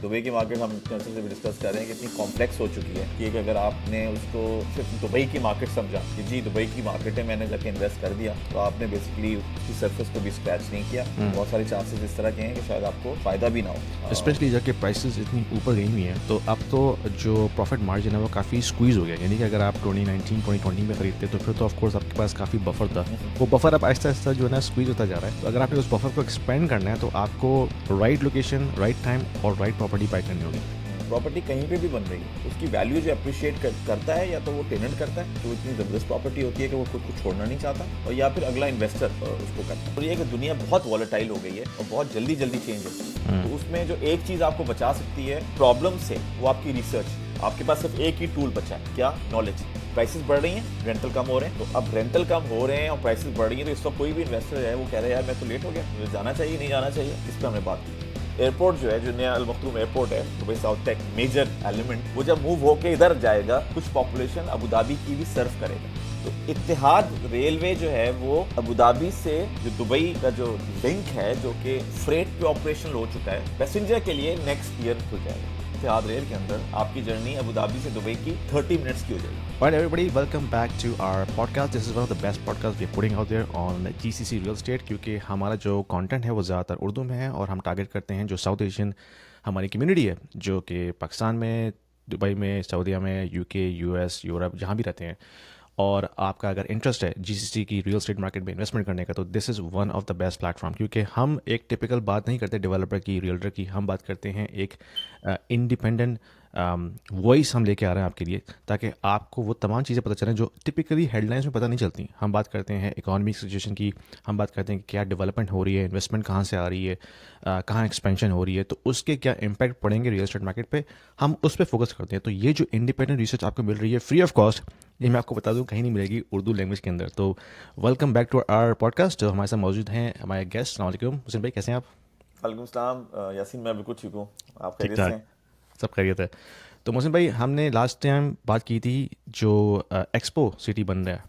Dubai की market हम जैसे से भी डिस्कस कर रहे हैं कि इतनी कॉम्प्लेक्स हो चुकी है कि अगर आपने उसको सिर्फ दुबई की मार्केट समझा कि जी दुबई की मार्केट है, मैंने जाके इन्वेस्ट कर दिया, तो आपने बेसिकली उसकी सरफेस को भी स्क्रैच नहीं किया। बहुत सारे चांसेस इस तरह के हैं कि शायद आपको फ़ायदा भी ना हो। स्पेशली जबकि प्राइसेस इतनी ऊपर गई हुई हैं, तो अब तो जो प्रॉफिट मार्जिन है वो काफ़ी स्क्वीज़ हो गया। यानी कि अगर आप 2019 2020 में खरीदते तो फिर तो ऑफ कोर्स आपके पास काफ़ी बफर था। वो बफर अब आहिस्ता आहिस्ता जो है ना स्क्वीज़ होता जा रहा है। तो अगर आपने उस बफर को एक्सपेंड करना है तो आपको राइट लोकेशन, राइट टाइम और राइट प्रॉपर्टी बाय करनी होगी। प्रॉपर्टी कहीं पे भी बन रही है, उसकी वैल्यू जो अप्रिशिएट करता है, या तो वो टेनेंट करता है तो इतनी ज़बरदस्त प्रॉपर्टी होती है कि वो खुद को छोड़ना नहीं चाहता, और या फिर अगला इन्वेस्टर उसको करता है। और ये कि दुनिया बहुत वॉलेटाइल हो गई है और बहुत जल्दी जल्दी चेंज होती है। तो उसमें जो एक चीज़ आपको बचा सकती है प्रॉब्लम से, वो आपकी रिसर्च। आपके पास सिर्फ एक ही टूल बचा है, क्या? नॉलेज। प्राइसेस बढ़ रही हैं, रेंटल कम हो रहे हैं, तो अब रेंटल कम हो रहे हैं और प्राइसेस बढ़ रही हैं, तो इस वक्त कोई भी इन्वेस्टर है वो कह रहा है यार मैं तो लेट हो गया, मुझे जाना चाहिए नहीं जाना चाहिए। इस पर हमने बात की। एयरपोर्ट जो है, जो नया अल मखदूम एयरपोर्ट है Dubai South tech major element, वो जब मूव होके इधर जाएगा, कुछ पॉपुलेशन अबू धाबी की भी सर्व करेगा। तो इत्तेहाद रेलवे जो है वो अबू धाबी से जो दुबई का जो लिंक है, जो कि फ्रेट पे ऑपरेशनल हो चुका है, पैसेंजर के लिए नेक्स्ट ईयर खुल जाएगा। इत्तेहाद रेल के अंदर आपकी जर्नी अबू धाबी से दुबई की 30 मिनट्स की हो जाएगी। Alright, everybody, welcome back to our podcast. This is one of the best podcasts we're putting out there on GCC Real Estate, क्योंकि हमारा जो कंटेंट है वो ज़्यादातर उर्दू में है और हम टारगेट करते हैं जो साउथ एशियन हमारी कम्युनिटी है, जो कि पाकिस्तान में, दुबई में, सऊदीया में, यूके, यूएस, यूरोप, जहाँ भी रहते हैं। और आपका अगर इंटरेस्ट है जीसीसी की रियल एस्टेट मार्केट में इन्वेस्टमेंट करने का, तो this is one of the best platform, क्योंकि हम एक टिपिकल बात नहीं करते डेवलपर की, रियल्टर की। हम बात करते हैं एक इंडिपेंडेंट वॉइस हम लेके आ रहे हैं आपके लिए, ताकि आपको वो तमाम चीज़ें पता चलें जो टिपिकली हेडलाइंस में पता नहीं चलती। हम बात करते हैं इकोनॉमिक सिचुएशन की, हम बात करते हैं कि क्या डेवलपमेंट हो रही है, इन्वेस्टमेंट कहाँ से आ रही है, कहाँ एक्सपेंशन हो रही है, तो उसके क्या इम्पैक्ट पड़ेंगे रियल एस्टेट मार्केट पे, हम उस पर फोकस करते हैं। तो ये जो इंडिपेंडेंट रिसर्च आपको मिल रही है फ्री ऑफ कॉस्ट, ये मैं आपको बता दूं कहीं नहीं मिलेगी उर्दू लैंग्वेज के अंदर। तो welcome back to our podcast. जो हमारे साथ मौजूद हैं हमारे गेस्ट। अस्सलाम वालेकुम हुसैन भाई, कैसे हैं आप? वालेकुम सलाम यासीन, मैं बिल्कुल ठीक हूँ। आप ठीक खैरियत से ठाक, हैं? सब खैरियत है। तो मोहसिन भाई, हमने लास्ट टाइम बात की थी जो एक्सपो सिटी बन रहा है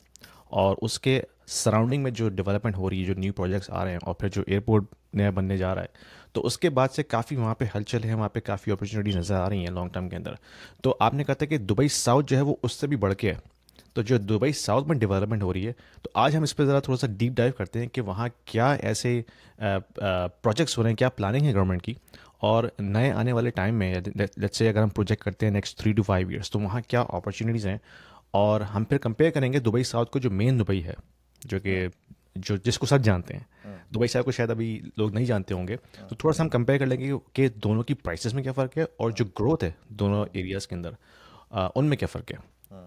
और उसके सराउंडिंग में जो डेवलपमेंट हो रही है, जो न्यू प्रोजेक्ट्स आ रहे हैं और फिर जो एयरपोर्ट नया बनने जा रहा है, तो उसके बाद से काफ़ी वहाँ पे हलचल है, वहाँ पे काफ़ी अपॉर्चुनिटी नज़र आ रही हैं लॉन्ग टर्म के अंदर। तो आपने कहा था कि दुबई साउथ जो है वो उससे भी बढ़ के है। तो जो दुबई साउथ में डेवलपमेंट हो रही है, तो आज हम इस पर ज़रा थोड़ा सा डीप डाइव करते हैं कि वहाँ क्या ऐसे प्रोजेक्ट्स हो रहे हैं, क्या प्लानिंग है गवर्नमेंट की, और नए आने वाले टाइम में लेट्स से अगर हम प्रोजेक्ट करते हैं नेक्स्ट 3 to 5 years, तो वहाँ क्या अपॉर्चुनिटीज़ हैं। और हम फिर कंपेयर करेंगे दुबई साउथ को, जो मेन दुबई है, जो कि जो जिसको सब जानते हैं, दुबई साउथ को शायद अभी लोग नहीं जानते होंगे। तो थोड़ा सा हम कंपेयर कर लेंगे कि दोनों की प्राइसेस में क्या फ़र्क है और जो ग्रोथ है दोनों एरियाज़ के अंदर, उनमें क्या फ़र्क है।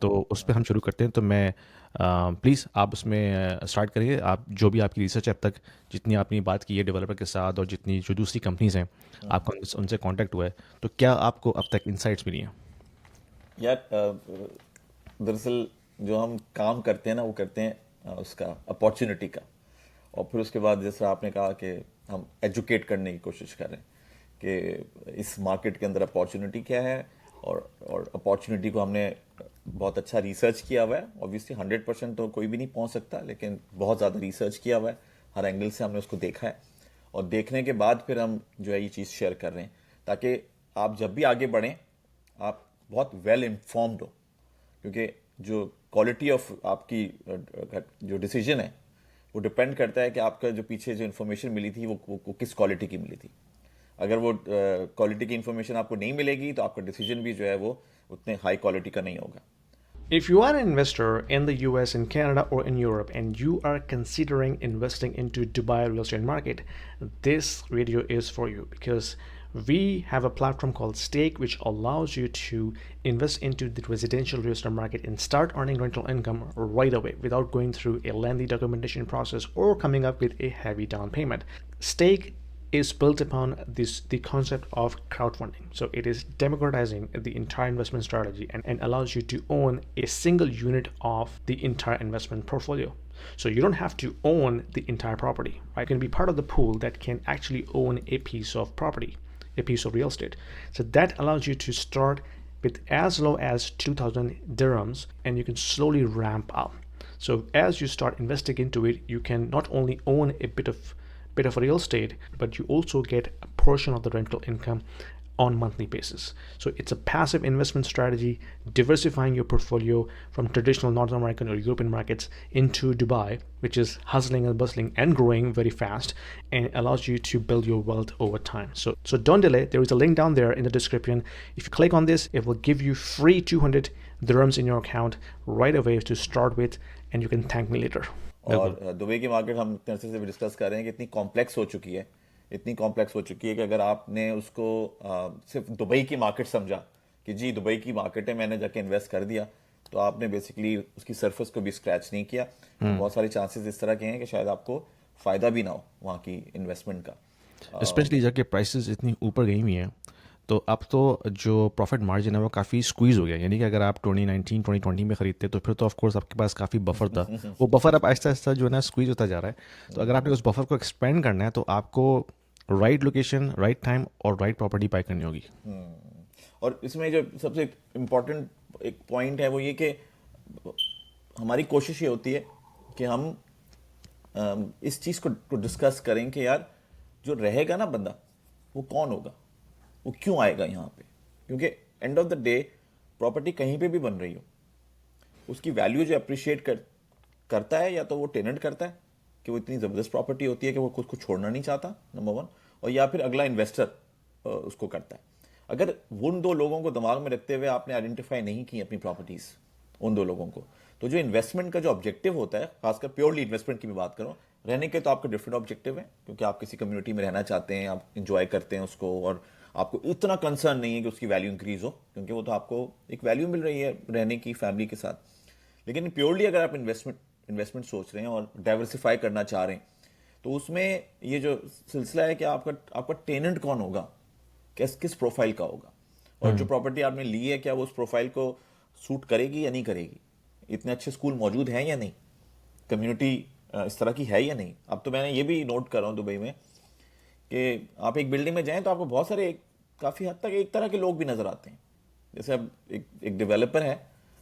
तो उस पर हम शुरू करते हैं। तो मैं प्लीज़ आप उसमें स्टार्ट करिए। आप जो भी आपकी रिसर्च है अब तक, जितनी आपने बात की है डेवलपर के साथ और जितनी जो दूसरी कंपनीज हैं आपका उनसे कांटेक्ट हुआ है, तो क्या आपको अब तक इंसाइट्स मिली हैं? यार दरअसल जो हम काम करते हैं ना, वो करते हैं उसका अपॉर्चुनिटी का। और फिर उसके बाद जैसे आपने कहा कि हम एजुकेट करने की कोशिश कर रहे हैं कि इस मार्केट के अंदर अपॉर्चुनिटी क्या है, और अपॉर्चुनिटी को हमने बहुत अच्छा रिसर्च किया हुआ है। ऑब्वियसली 100% तो कोई भी नहीं पहुंच सकता, लेकिन बहुत ज़्यादा रिसर्च किया हुआ है, हर एंगल से हमने उसको देखा है। और देखने के बाद फिर हम जो है ये चीज़ शेयर कर रहे हैं, ताकि आप जब भी आगे बढ़ें आप बहुत वेल इन्फॉर्म्ड हो। क्योंकि जो क्वालिटी ऑफ आपकी जो डिसीजन है, वो डिपेंड करता है कि आपका जो पीछे जो इन्फॉर्मेशन मिली थी वो किस क्वालिटी की मिली थी। अगर वो क्वालिटी की इन्फॉर्मेशन आपको नहीं मिलेगी, तो आपका डिसीजन भी जो है वो उतने हाई क्वालिटी का नहीं होगा। If you are an investor in the US, in Canada, or in Europe, and you are considering investing into Dubai real estate market, this video is for you, because we have a platform called Stake, which allows you to invest into the residential real estate market and start earning rental income right away without going through a lengthy documentation process or coming up with a heavy down payment. Stake is built upon the concept of crowdfunding. So it is democratizing the entire investment strategy and allows you to own a single unit of the entire investment portfolio. So you don't have to own the entire property, right? You can be part of the pool that can actually own a piece of property, a piece of real estate. So that allows you to start with as low as 2,000 dirhams, and you can slowly ramp up. So as you start investing into it, you can not only own a bit of real estate, but you also get a portion of the rental income on monthly basis. So it's a passive investment strategy, diversifying your portfolio from traditional North American or European markets into Dubai, which is hustling and bustling and growing very fast, and it allows you to build your wealth over time. So don't delay. There is a link down there in the description. If you click on this, it will give you free 200 dirhams in your account right away to start with, and you can thank me later. और Dubai की market हम से भी discuss कर रहे हैं कि इतनी कॉम्प्लेक्स हो चुकी है, इतनी कॉम्प्लेक्स हो चुकी है कि अगर आपने उसको सिर्फ दुबई की मार्केट समझा कि जी दुबई की मार्केट है, मैंने जाके इन्वेस्ट कर दिया, तो आपने बेसिकली उसकी सरफेस को भी स्क्रैच नहीं किया। बहुत सारे चांसेस इस तरह के हैं कि शायद आपको फ़ायदा भी ना हो वहाँ की इन्वेस्टमेंट का। स्पेशली जाके प्राइसेस इतनी ऊपर गई हुई हैं, तो अब तो जो प्रॉफिट मार्जिन है वो काफ़ी स्क्वीज़ हो गया। यानी कि अगर आप 2019-2020 में ख़रीदते तो फिर तो ऑफ कोर्स आपके पास काफ़ी बफर था, वो बफर अब आहिस्ता आहिस्ता जो है ना स्क्वीज़ होता जा रहा है। तो अगर आपने उस बफर को एक्सपेंड करना है तो आपको राइट लोकेशन, राइट टाइम और राइट प्रॉपर्टी बाय करनी होगी। और इसमें जो सबसे इम्पोर्टेंट एक पॉइंट है वो ये कि हमारी कोशिश ये होती है कि हम इस चीज़ को डिस्कस करें कि यार जो रहेगा ना बंदा वो कौन होगा, वो क्यों आएगा यहाँ पे, क्योंकि end of the day property कहीं पे भी बन रही हो, उसकी वैल्यू जो अप्रिशिएट करता है या तो वो टेनेंट करता है कि वो इतनी ज़बरदस्त प्रॉपर्टी होती है कि वो खुद को छोड़ना नहीं चाहता, नंबर वन, और या फिर अगला इन्वेस्टर उसको करता है। अगर उन दो लोगों को दिमाग में रखते हुए आपने आइडेंटिफाई नहीं की अपनी प्रॉपर्टीज़, उन दो लोगों को, तो जो इन्वेस्टमेंट का जो ऑब्जेक्टिव होता है, खासकर प्योरली इन्वेस्टमेंट की मैं बात करूँ, रहने के तो आपके डिफरेंट ऑब्जेक्टिव हैं, क्योंकि आप किसी कम्युनिटी में रहना चाहते हैं, आप इंजॉय करते हैं उसको, और आपको इतना कंसर्न नहीं है कि उसकी वैल्यू इंक्रीज हो, क्योंकि वो तो आपको एक वैल्यू मिल रही है रहने की फैमिली के साथ। लेकिन प्योरली अगर आप इन्वेस्टमेंट सोच रहे हैं और डाइवर्सिफाई करना चाह रहे हैं, तो उसमें ये जो सिलसिला है कि आपका टेनेंट कौन होगा, किस प्रोफाइल का होगा, और जो प्रॉपर्टी आपने ली है क्या वो उस प्रोफाइल को सूट करेगी या नहीं करेगी, इतने अच्छे स्कूल मौजूद हैं या नहीं, कम्युनिटी इस तरह की है या नहीं। अब तो मैंने ये भी नोट कर रहा हूँ दुबई में कि आप एक बिल्डिंग में जाएं तो आपको बहुत सारे काफ़ी हद तक एक तरह के लोग भी नज़र आते हैं। जैसे अब एक डेवलपर है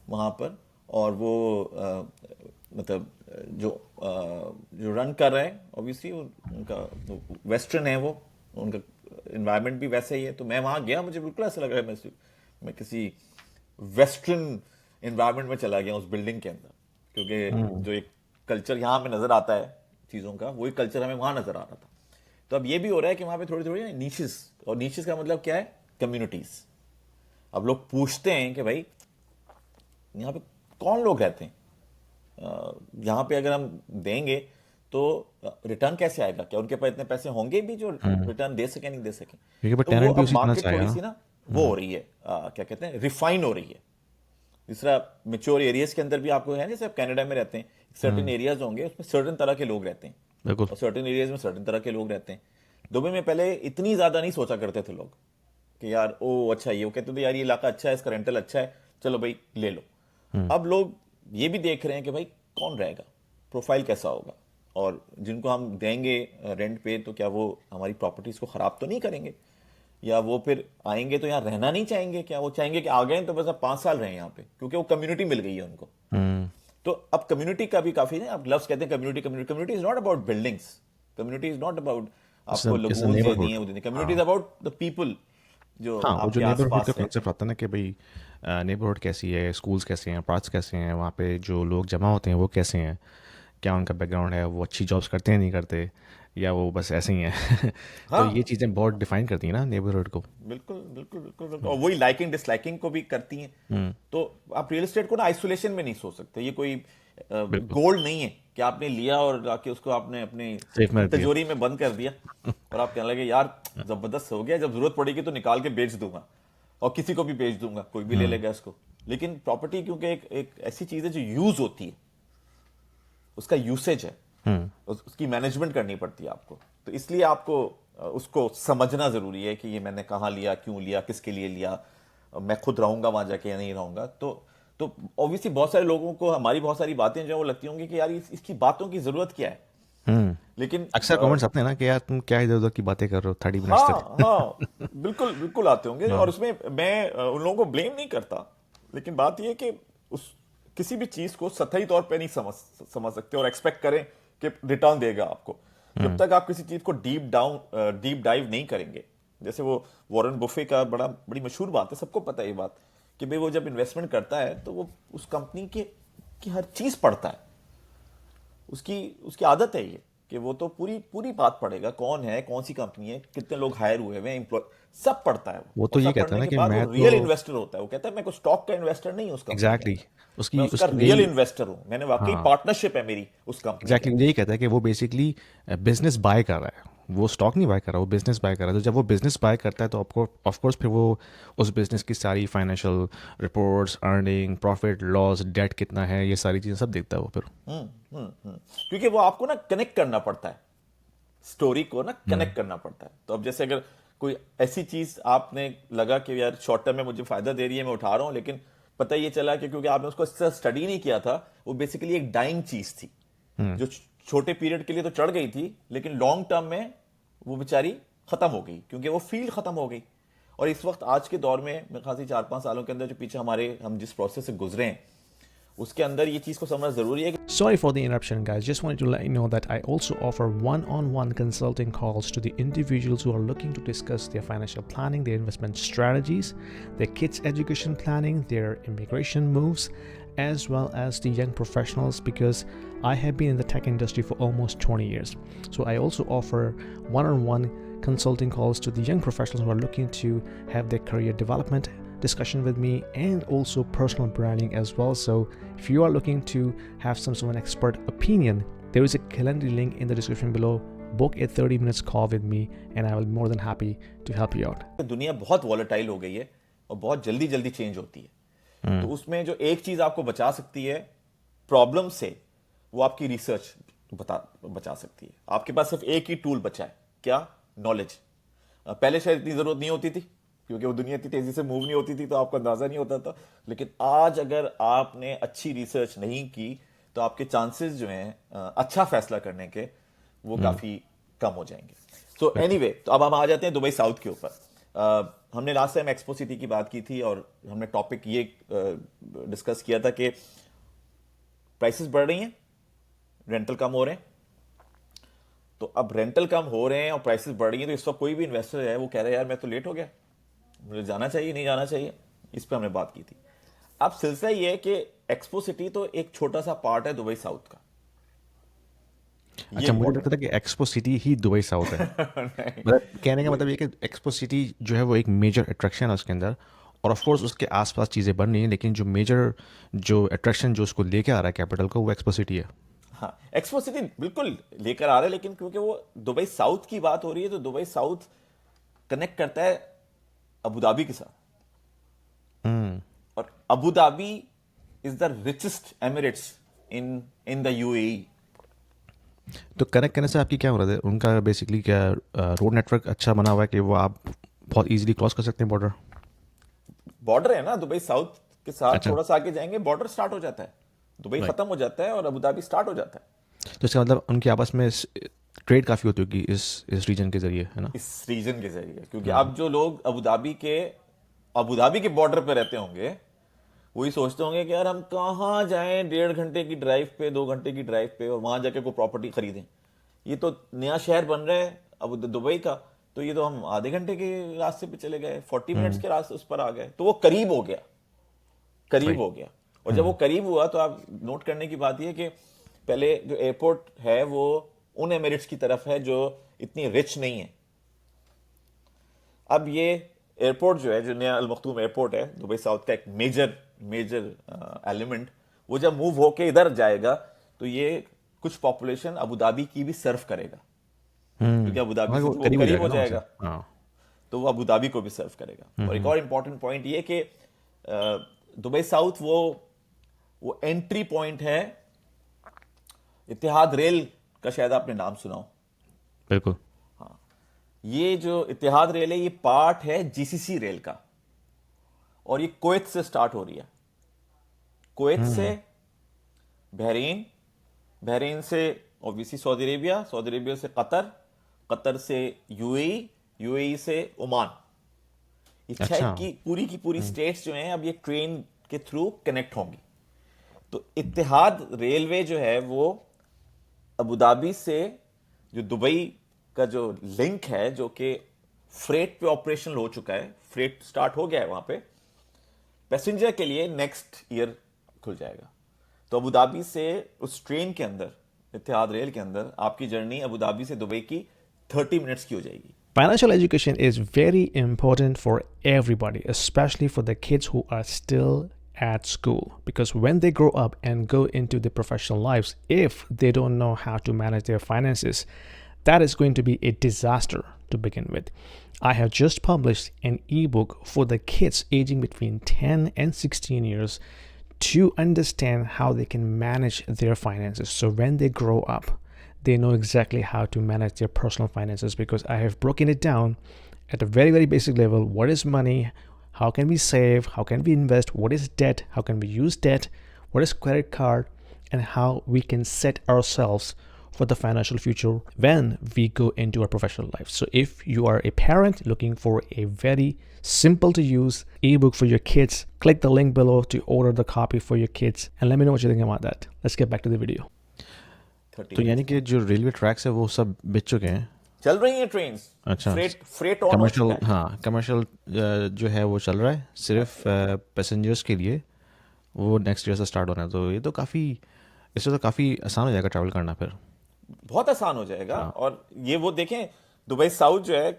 वहाँ पर, और वो मतलब जो रन कर रहे हैं ऑब्वियसली उनका वेस्टर्न है, वो उनका इन्वायरमेंट भी वैसा ही है। तो मैं वहाँ गया, मुझे बिल्कुल ऐसा लग रहा है मैं किसी वेस्टर्न इन्वायरमेंट में चला गया उस बिल्डिंग के अंदर, क्योंकि जो एक कल्चर यहाँ पे नज़र आता है चीज़ों का, वही कल्चर हमें वहाँ नज़र आ रहा था। तो अब ये भी हो रहा है कि वहाँ पे थोड़ी थोड़ी नीशेस, और नीशेस का मतलब क्या है, कम्युनिटीज़। अब लोग पूछते हैं कि भाई यहाँ पे कौन लोग रहते हैं, यहाँ पे अगर हम देंगे तो रिटर्न कैसे आएगा, क्या उनके पास इतने पैसे होंगे भी जो रिटर्न दे सके, नहीं दे सके। तो वो अब मार्केट थोड़ी सी ना वो हो रही है, क्या कहते हैं, रिफाइन हो रही है। इस तरह मेच्योर एरियाज के अंदर भी आपको है, जैसे आप कनाडा में रहते हैं, सर्टेन एरियाज होंगे उसमें सर्टेन तरह के लोग रहते हैं, और सर्टेन एरियाज में सर्टेन तरह के लोग रहते हैं। दुबई में पहले इतनी ज्यादा नहीं सोचा करते थे लोग कि यार ओ अच्छा ये, वो कहते थे यार ये इलाका अच्छा है, इसका रेंटल अच्छा है, चलो भाई ले लो। अब लोग ये भी देख रहे हैं कि भाई कौन रहेगा, प्रोफाइल कैसा होगा, और जिनको हम देंगे रेंट पे तो क्या वो हमारी प्रॉपर्टीज को खराब तो नहीं करेंगे, या वो फिर आएंगे तो यहाँ रहना नहीं चाहेंगे, क्या वो चाहेंगे कि आ गए तो बस अब 5 साल रहे यहाँ पे, क्योंकि वो कम्युनिटी मिल गई है उनको। तो अब कम्युनिटी का भी काफी है, आप लफ्ज कहते हैं community is not about buildings, community is not about आपको लगून देनी है, वो देनी, community is about the people जो आपके आसपास है। कॉन्सेप्ट आता है ना कि भाई नेबरहुड कैसी है, स्कूल्स कैसे हैं, पार्क्स कैसे हैं, वहाँ पे जो लोग जमा होते हैं वो कैसे हैं, क्या उनका बैकग्राउंड है, वो अच्छी जॉब्स करते हैं नहीं करते, या वो बस ऐसे ही हैं। तो ये चीज़ें बहुत डिफाइन करती हैं ना नेबरहुड को। बिल्कुल बिल्कुल बिल्कुल बिल्कुल, और वही लाइकिंग डिसलाइकिंग को भी करती हैं। तो आप रियल एस्टेट को ना आइसोलेशन में नहीं सोच सकते, ये कोई गोल्ड नहीं है कि आपने लिया और जाके उसको आपने अपनी तिजोरी में बंद कर दिया और आप कहने लगे यार जबरदस्त हो गया, जब जरूरत पड़ेगी तो निकाल के बेच दूंगा और किसी को भी बेच दूंगा, कोई भी ले लेगा इसको। लेकिन प्रॉपर्टी क्योंकि एक ऐसी चीज है जो यूज होती है, उसका यूसेज है, उसकी मैनेजमेंट करनी पड़ती है आपको, तो इसलिए आपको उसको समझना जरूरी है कि ये मैंने कहाँ लिया, क्यों लिया, किसके लिए लिया, मैं खुद रहूंगा वहां जाके या नहीं रहूंगा। तो ऑब्वियसली बहुत सारे लोगों को हमारी बहुत सारी बातें जो वो लगती होंगी कि यार इसकी बातों की जरूरत क्या है, लेकिन अक्सर कमेंट्स आते हैं ना कि यार तुम क्या इधर उधर की बातें कर रहे हो 30 मिनट्स तक। हाँ बिल्कुल बिल्कुल आते होंगे, और उसमें मैं उन लोगों को ब्लेम नहीं करता, लेकिन बात यह कि उस किसी भी चीज को सतही तौर पे नहीं समझ सकते और एक्सपेक्ट करें कि रिटर्न देगा आपको, जब तक आप किसी चीज को डीप डाइव नहीं करेंगे, जैसे वो वॉरेन बुफे का बड़ी मशहूर बात है, सबको पता है ये बात, कि भाई वो जब इन्वेस्टमेंट करता है तो वो उस कंपनी के की हर चीज पढ़ता है। उसकी उसकी आदत है ये कि वो तो पूरी पूरी बात पढ़ेगा, कौन है, कौन सी कंपनी है, कितने लोग हायर हुए हैं, एम्प्लॉय, सब पढ़ता है वो और तो ये सब कहता है पढ़ने ना के कि बाद मैं वो तो रियल इन्वेस्टर होता है। वो कहता है मैं कोई स्टॉक का इन्वेस्टर नहीं हूं उस कंपनी के एग्जैक्टली अंदर, उसकी मैं उसका उसकी रियल यही इन्वेस्टर हूं, मैंने वाकई हाँ पार्टनरशिप है मेरी उस कंपनी के एग्जैक्टली अंदर। यही कहता है कि वो बेसिकली बिजनेस बाय कर रहा है, वो स्टॉक नहीं बाय कर रहा, वो बिजनेस बाय कर रहा है। तो जब वो बिजनेस बाय करता है तो आपको ऑफ कोर्स फिर वो उस बिजनेस की सारी financial reports, earning, profit loss, debt कितना है, ये सारी चीज़ें सब देखता है वो फिर। क्योंकि वो आपको ना कनेक्ट करना पड़ता है, स्टोरी को ना कनेक्ट करना पड़ता है। तो अब जैसे अगर कोई ऐसी चीज आपने लगा कि यार शॉर्ट टर्म में मुझे फायदा दे रही है, मैं उठा रहा हूं, लेकिन पता ये चला कि क्योंकि आपने उसको स्टडी नहीं किया था, वो बेसिकली एक डाइंग चीज थी जो छोटे पीरियड के लिए तो चढ़ गई थी, लेकिन लॉन्ग टर्म में वो बेचारी खत्म हो गई, क्योंकि वो फील्ड खत्म हो गई। और इस वक्त आज के दौर में मैं खासी 4-5 सालों के अंदर जो पीछे हम जिस प्रोसेस से गुजरे हैं, उसके अंदर ये चीज को समझना जरूरी है कि Sorry for the interruption, guys. Just wanted to let you know that I also offer one on one consulting calls to the individuals who are looking to discuss their financial planning, their investment strategies, their kids' education planning, their immigration moves, as well as the young professionals, because I have been in the tech industry for almost 20 years. So I also offer one on one consulting calls to the young professionals who are looking to have their career development discussion with me, and also personal branding as well. So if you are looking to have some sort of an expert opinion, there is a calendar link in the description below. Book a 30 minutes call with me and I will be more than happy to help you out. दुनिया बहुत volatile हो गई है और बहुत जल्दी जल्दी change होती है। तो उसमें जो एक चीज आपको बचा सकती है प्रॉब्लम से, वो आपकी रिसर्च बचा सकती है। आपके पास सिर्फ एक ही टूल बचा है, क्या? नॉलेज। पहले शायद इतनी जरूरत नहीं होती थी, क्योंकि वो दुनिया इतनी तेजी से मूव नहीं होती थी, तो आपको अंदाजा नहीं होता था। लेकिन आज अगर आपने अच्छी रिसर्च नहीं की तो आपके चांसेस जो हैं अच्छा फैसला करने के, वो काफी कम हो जाएंगे। सो एनीवे, तो अब हम आ जाते हैं दुबई साउथ के ऊपर। हमने लास्ट टाइम एक्सपो सिटी की बात की थी और हमने टॉपिक ये डिस्कस किया था कि प्राइसेस बढ़ रही हैं, रेंटल कम हो रहे हैं। तो अब रेंटल कम हो रहे हैं और प्राइसेस बढ़ रही हैं, तो इस वक्त कोई भी इन्वेस्टर है वो कह रहा है यार मैं तो लेट हो गया, मुझे जाना चाहिए, नहीं जाना चाहिए। इस पे हमने बात की थी। अब सिलसिला ये है कि एक्सपो सिटी तो एक छोटा सा पार्ट है दुबई साउथ का। अच्छा, मुझे लगता था कि एक्सपो सिटी ही दुबई साउथ है। मतलब कहने का मतलब ये कि एक्सपो सिटी जो है वो एक मेजर अट्रैक्शन है उसके अंदर, और ऑफ कोर्स उसके आसपास चीज़ें बन रही हैं, लेकिन जो मेजर जो अट्रैक्शन जो उसको लेके आ रहा है कैपिटल को, वो एक्सपो सिटी है। हाँ, एक्सपो सिटी बिल्कुल लेकर आ रहा है, लेकिन क्योंकि वो दुबई साउथ की बात हो रही है, तो दुबई साउथ कनेक्ट करता है अबू धाबी के साथ। और Abu Dhabi is the richest Emirates in the UAE. तो कनेक्ट करने से आपकी क्या हो रहा है? उनका बेसिकली क्या रोड नेटवर्क अच्छा बना हुआ है कि वो आप बहुत इजीली क्रॉस कर सकते हैं बॉर्डर? बॉर्डर है ना दुबई साउथ के साथ, अच्छा। थोड़ा सा आगे जाएंगे बॉर्डर स्टार्ट हो जाता है, दुबई खत्म हो जाता है और अबू धाबी स्टार्ट हो जाता है। तो इसका मतलब उनके आपस में ट्रेड काफ़ी होती होगी इस रीजन के जरिए, है ना? इस रीजन के जरिए, क्योंकि अब जो लोग अबू धाबी के बॉर्डर पे रहते होंगे, वही सोचते होंगे कि यार हम कहाँ जाएं 1.5 घंटे की ड्राइव पे, 2 घंटे की ड्राइव पे, और वहां जाके कोई प्रॉपर्टी खरीदें। ये तो नया शहर बन रहा है अब दुबई का, तो ये तो हम आधे घंटे के रास्ते पे चले गए, 40 मिनट्स के रास्ते उस पर आ गए, तो वो करीब हो गया, करीब हो गया। और जब वो करीब हुआ तो आप नोट करने की बात यह कि पहले जो एयरपोर्ट है वो उन एमिरेट्स की तरफ है जो इतनी रिच नहीं है। अब ये एयरपोर्ट जो है, जो नया अल मखदूम एयरपोर्ट है दुबई साउथ का, एक मेजर एलिमेंट, वो जब मूव होके इधर जाएगा तो ये कुछ पॉपुलेशन अबू धाबी की भी सर्व करेगा, क्योंकि अबू धाबी से वो करीब हो जाएगा, तो वो अबू धाबी को भी सर्व करेगा। और एक और इंपॉर्टेंट पॉइंट ये कि दुबई साउथ वो एंट्री पॉइंट है इतिहाद रेल का, शायद आपने नाम सुना हो। बिल्कुल। हाँ, ये जो इतिहाद रेल है ये पार्ट है जीसीसी रेल का, और ये कुवैत से स्टार्ट हो रही है, कुवैत से बहरीन, बहरीन से obviously Saudi Arabia, Saudi Arabia से कतर, कतर से यूएई, यूएई से ओमान। अच्छा। की पूरी स्टेट्स जो हैं अब ये ट्रेन के थ्रू कनेक्ट होंगी। तो इत्तेहाद रेलवे जो है वो अबू धाबी से जो दुबई का जो लिंक है, जो कि फ्रेट पे ऑपरेशनल हो चुका है, फ्रेट स्टार्ट हो गया है वहां पे, पैसेंजर के लिए नेक्स्ट ईयर खुल जाएगा। तो अबू धाबी से उस ट्रेन के अंदर, इत्तेहाद रेल के अंदर, आपकी जर्नी अबू धाबी से दुबई की 30 मिनट्स की हो जाएगी। Financial education is very important for everybody, especially for the kids who are still at school. Because when they grow up and go into the professional lives, if they don't know how to manage their finances, that is going to be a disaster to begin with. I have just published an ebook for the kids aging between 10 and 16 years to understand how they can manage their finances. So when they grow up, they know exactly how to manage their personal finances, because I have broken it down at a very, very basic level. What is money? How can we save? How can we invest? What is debt? How can we use debt? What is credit card? And how we can set ourselves for the financial future when we go into our professional life. So if you are a parent looking for a very simple to use ebook for your kids, click the link below to order the copy for your kids and let me know what you think about that. Let's get back to the video. तो यानी कि जो railway tracks है वो सब बिक चुके हैं, चल रही हैं ट्रेन्स। अच्छा। फ्रेट ऑन हो कमर्शियल, चुका है। हाँ कमर्शियल जो है वो चल रहा है सिर्फ पैसेंजर्स के लिए, वो नेक्स्ट ईयर से स्टार्ट होना है। तो ये तो काफ़ी, इससे तो काफ़ी आसान हो जाएगा ट्रैवल करना फिर। बहुत आसान हो जाएगा। और ये वो देखें, दुबई साउथ जो है,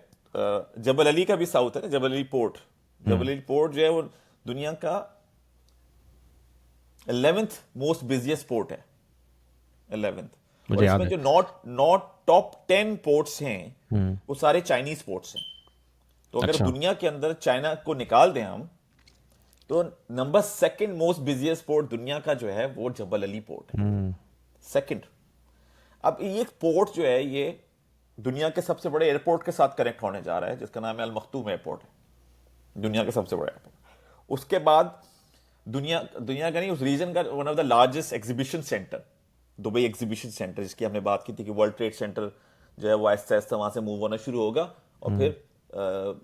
जबल अली का भी साउथ है ना, जबल अली पोर्ट। जबल अली पोर्ट जो है वो दुनिया का 11th मोस्ट बिजिएस्ट पोर्ट है, 11th। और इसमें जो नॉट टॉप 10 पोर्ट्स हैं वो सारे चाइनीज पोर्ट्स हैं। तो अगर दुनिया के अंदर चाइना को निकाल दें हम, तो number 2nd most busiest port दुनिया का जो है वो जबल अली पोर्ट है, 2nd। अब ये पोर्ट जो है ये दुनिया के सबसे बड़े एयरपोर्ट के साथ कनेक्ट होने जा रहा है, जिसका नाम है अल मख्तूम एयरपोर्ट है, दुनिया का सबसे बड़ा एयरपोर्ट। उसके बाद दुनिया का नहीं, उस रीजन का one of the largest exhibition centre, Dubai Exhibition centre, जिसकी हमने बात की थी कि वर्ल्ड ट्रेड सेंटर जो है वो आहिस्ता आहिस्ता वहां से मूव होना शुरू होगा और फिर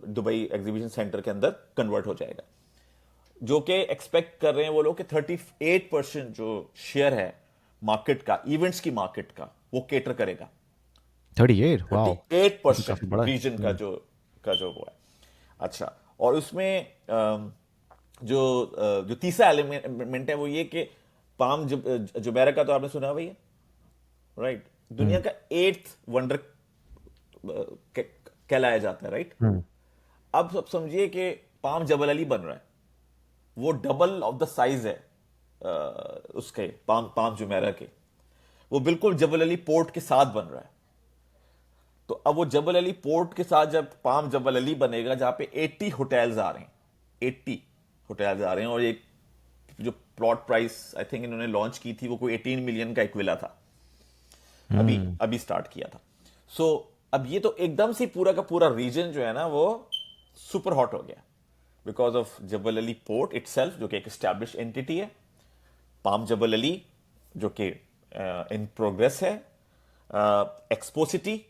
दुबई एग्जीबिशन सेंटर के अंदर कन्वर्ट हो जाएगा, जो कि एक्सपेक्ट कर रहे हैं वो लोग कि 38% जो शेयर है मार्केट का, इवेंट्स की मार्केट का, वो केटर करेगा। 38% रीजन का जो वो है। अच्छा, और उसमें जो तीसरा एलिमेंट है वो ये कि पाम जुमेरा का तो आपने सुना भैया, राइट? दुनिया का 8th वंडर कहलाया जाता है, राइट? अब समझिए कि पाम जबल अली बन रहा है, वो डबल ऑफ द साइज है उसके पाम जुमेरा के, वो बिल्कुल जबल अली पोर्ट के साथ बन रहा है। तो अब वो जबल अली पोर्ट के साथ जब पाम जबल अली बनेगा, जहां पे 80 होटल्स आ रहे हैं, 80 होटल्स आ रहे हैं, और एक जो प्लॉट प्राइस आई थिंक इन्होंने लॉन्च की थी वो कोई 18 मिलियन का एक विला था, अभी स्टार्ट किया था। सो अब ये तो एकदम से पूरा का पूरा रीजन जो है ना वो सुपर हॉट हो गया because of Jebel Ali port itself, जो कि एक एस्टैब्लिश एंटिटी है, पाम जबल अली जो कि इन प्रोग्रेस है, एक्सपो सिटी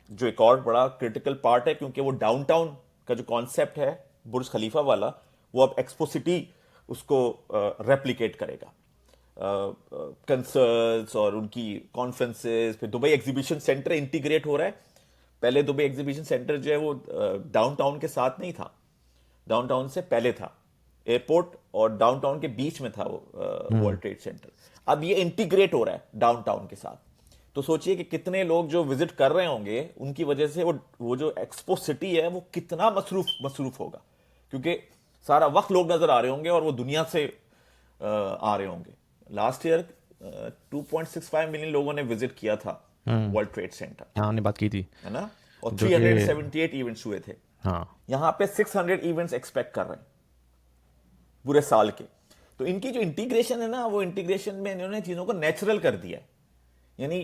जो एक और बड़ा क्रिटिकल पार्ट है, क्योंकि वो डाउनटाउन का जो कॉन्सेप्ट है बुर्ज खलीफा वाला, वो अब एक्सपो सिटी उसको रेप्लिकेट करेगा। कंसर्ट्स और उनकी कॉन्फ्रेंसेस, फिर दुबई एग्जीबिशन सेंटर इंटीग्रेट हो रहा है। पहले दुबई एग्जीबिशन सेंटर जो है वो डाउनटाउन के साथ नहीं था, डाउनटाउन से पहले था, एयरपोर्ट और डाउनटाउन के बीच में था वो वर्ल्ड ट्रेड सेंटर। अब ये इंटीग्रेट हो रहा है डाउनटाउन के साथ। तो सोचिए कि कितने लोग जो विजिट कर रहे होंगे, उनकी वजह से वो जो एक्सपो सिटी है वो कितना मसरूफ होगा, क्योंकि सारा वक्त लोग नजर आ रहे होंगे और वो दुनिया से आ रहे होंगे। लास्ट ईयर 2.65 मिलियन लोगों ने विजिट किया था वर्ल्ड ट्रेड सेंटर, हाँ हमने बात की थी, है ना, और 378 इवेंट्स हुए थे। हाँ, यहां पे 600 इवेंट्स एक्सपेक्ट कर रहे हैं पूरे साल के। तो इनकी जो इंटीग्रेशन है ना, वो इंटीग्रेशन में इन्होंने चीजों को नेचुरल कर दिया है। यानी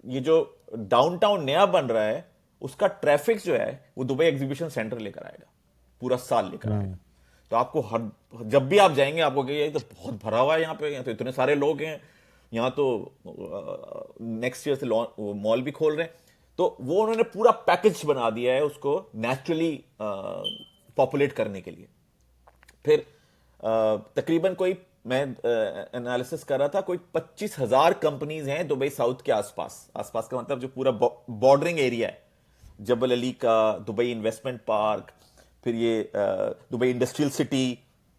ये जो डाउनटाउन नया बन रहा है उसका ट्रैफिक जो है वो दुबई एग्जीबिशन सेंटर लेकर आएगा, पूरा साल लेकर आएगा। तो आपको जब भी आप जाएंगे आपको कहिए ये तो बहुत भरा हुआ है यहाँ पे, यहाँ तो इतने सारे लोग हैं, यहाँ तो नेक्स्ट ईयर से मॉल भी खोल रहे हैं। तो वो उन्होंने पूरा पैकेज बना दिया है उसको नेचुरली पॉपुलेट करने के लिए। फिर तकरीबन कोई, मैं एनालिसिस कर रहा था, कोई 25,000 कंपनीज हैं दुबई साउथ के आसपास का मतलब जो पूरा बॉर्डरिंग एरिया है जबल अली का दुबई इन्वेस्टमेंट पार्क, फिर ये दुबई इंडस्ट्रियल सिटी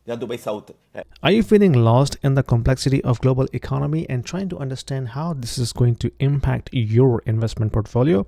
या दुबई साउथ है। Are you feeling lost in the complexity of global economy and trying to understand how this is going to impact your investment portfolio?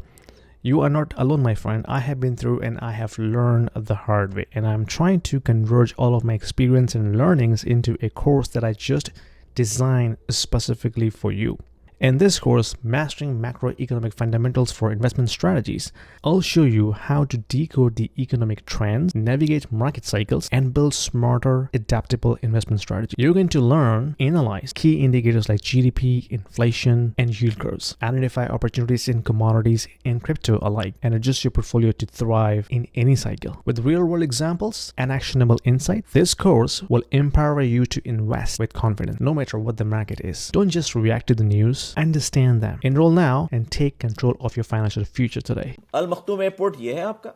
You are not alone, my friend. I have been through and I have learned the hard way, and I'm trying to converge all of my experience and learnings into a course that I just designed specifically for you. In this course, Mastering Macroeconomic Fundamentals for Investment Strategies, I'll show you how to decode the economic trends, navigate market cycles, and build smarter, adaptable investment strategies. You're going to learn, analyze key indicators like GDP, inflation, and yield curves, identify opportunities in commodities and crypto alike, and adjust your portfolio to thrive in any cycle. With real-world examples and actionable insight, this course will empower you to invest with confidence, no matter what the market is. Don't just react to the news. Understand them. Enroll now and take control of your financial future today. Al Maktoum airport ये है आपका,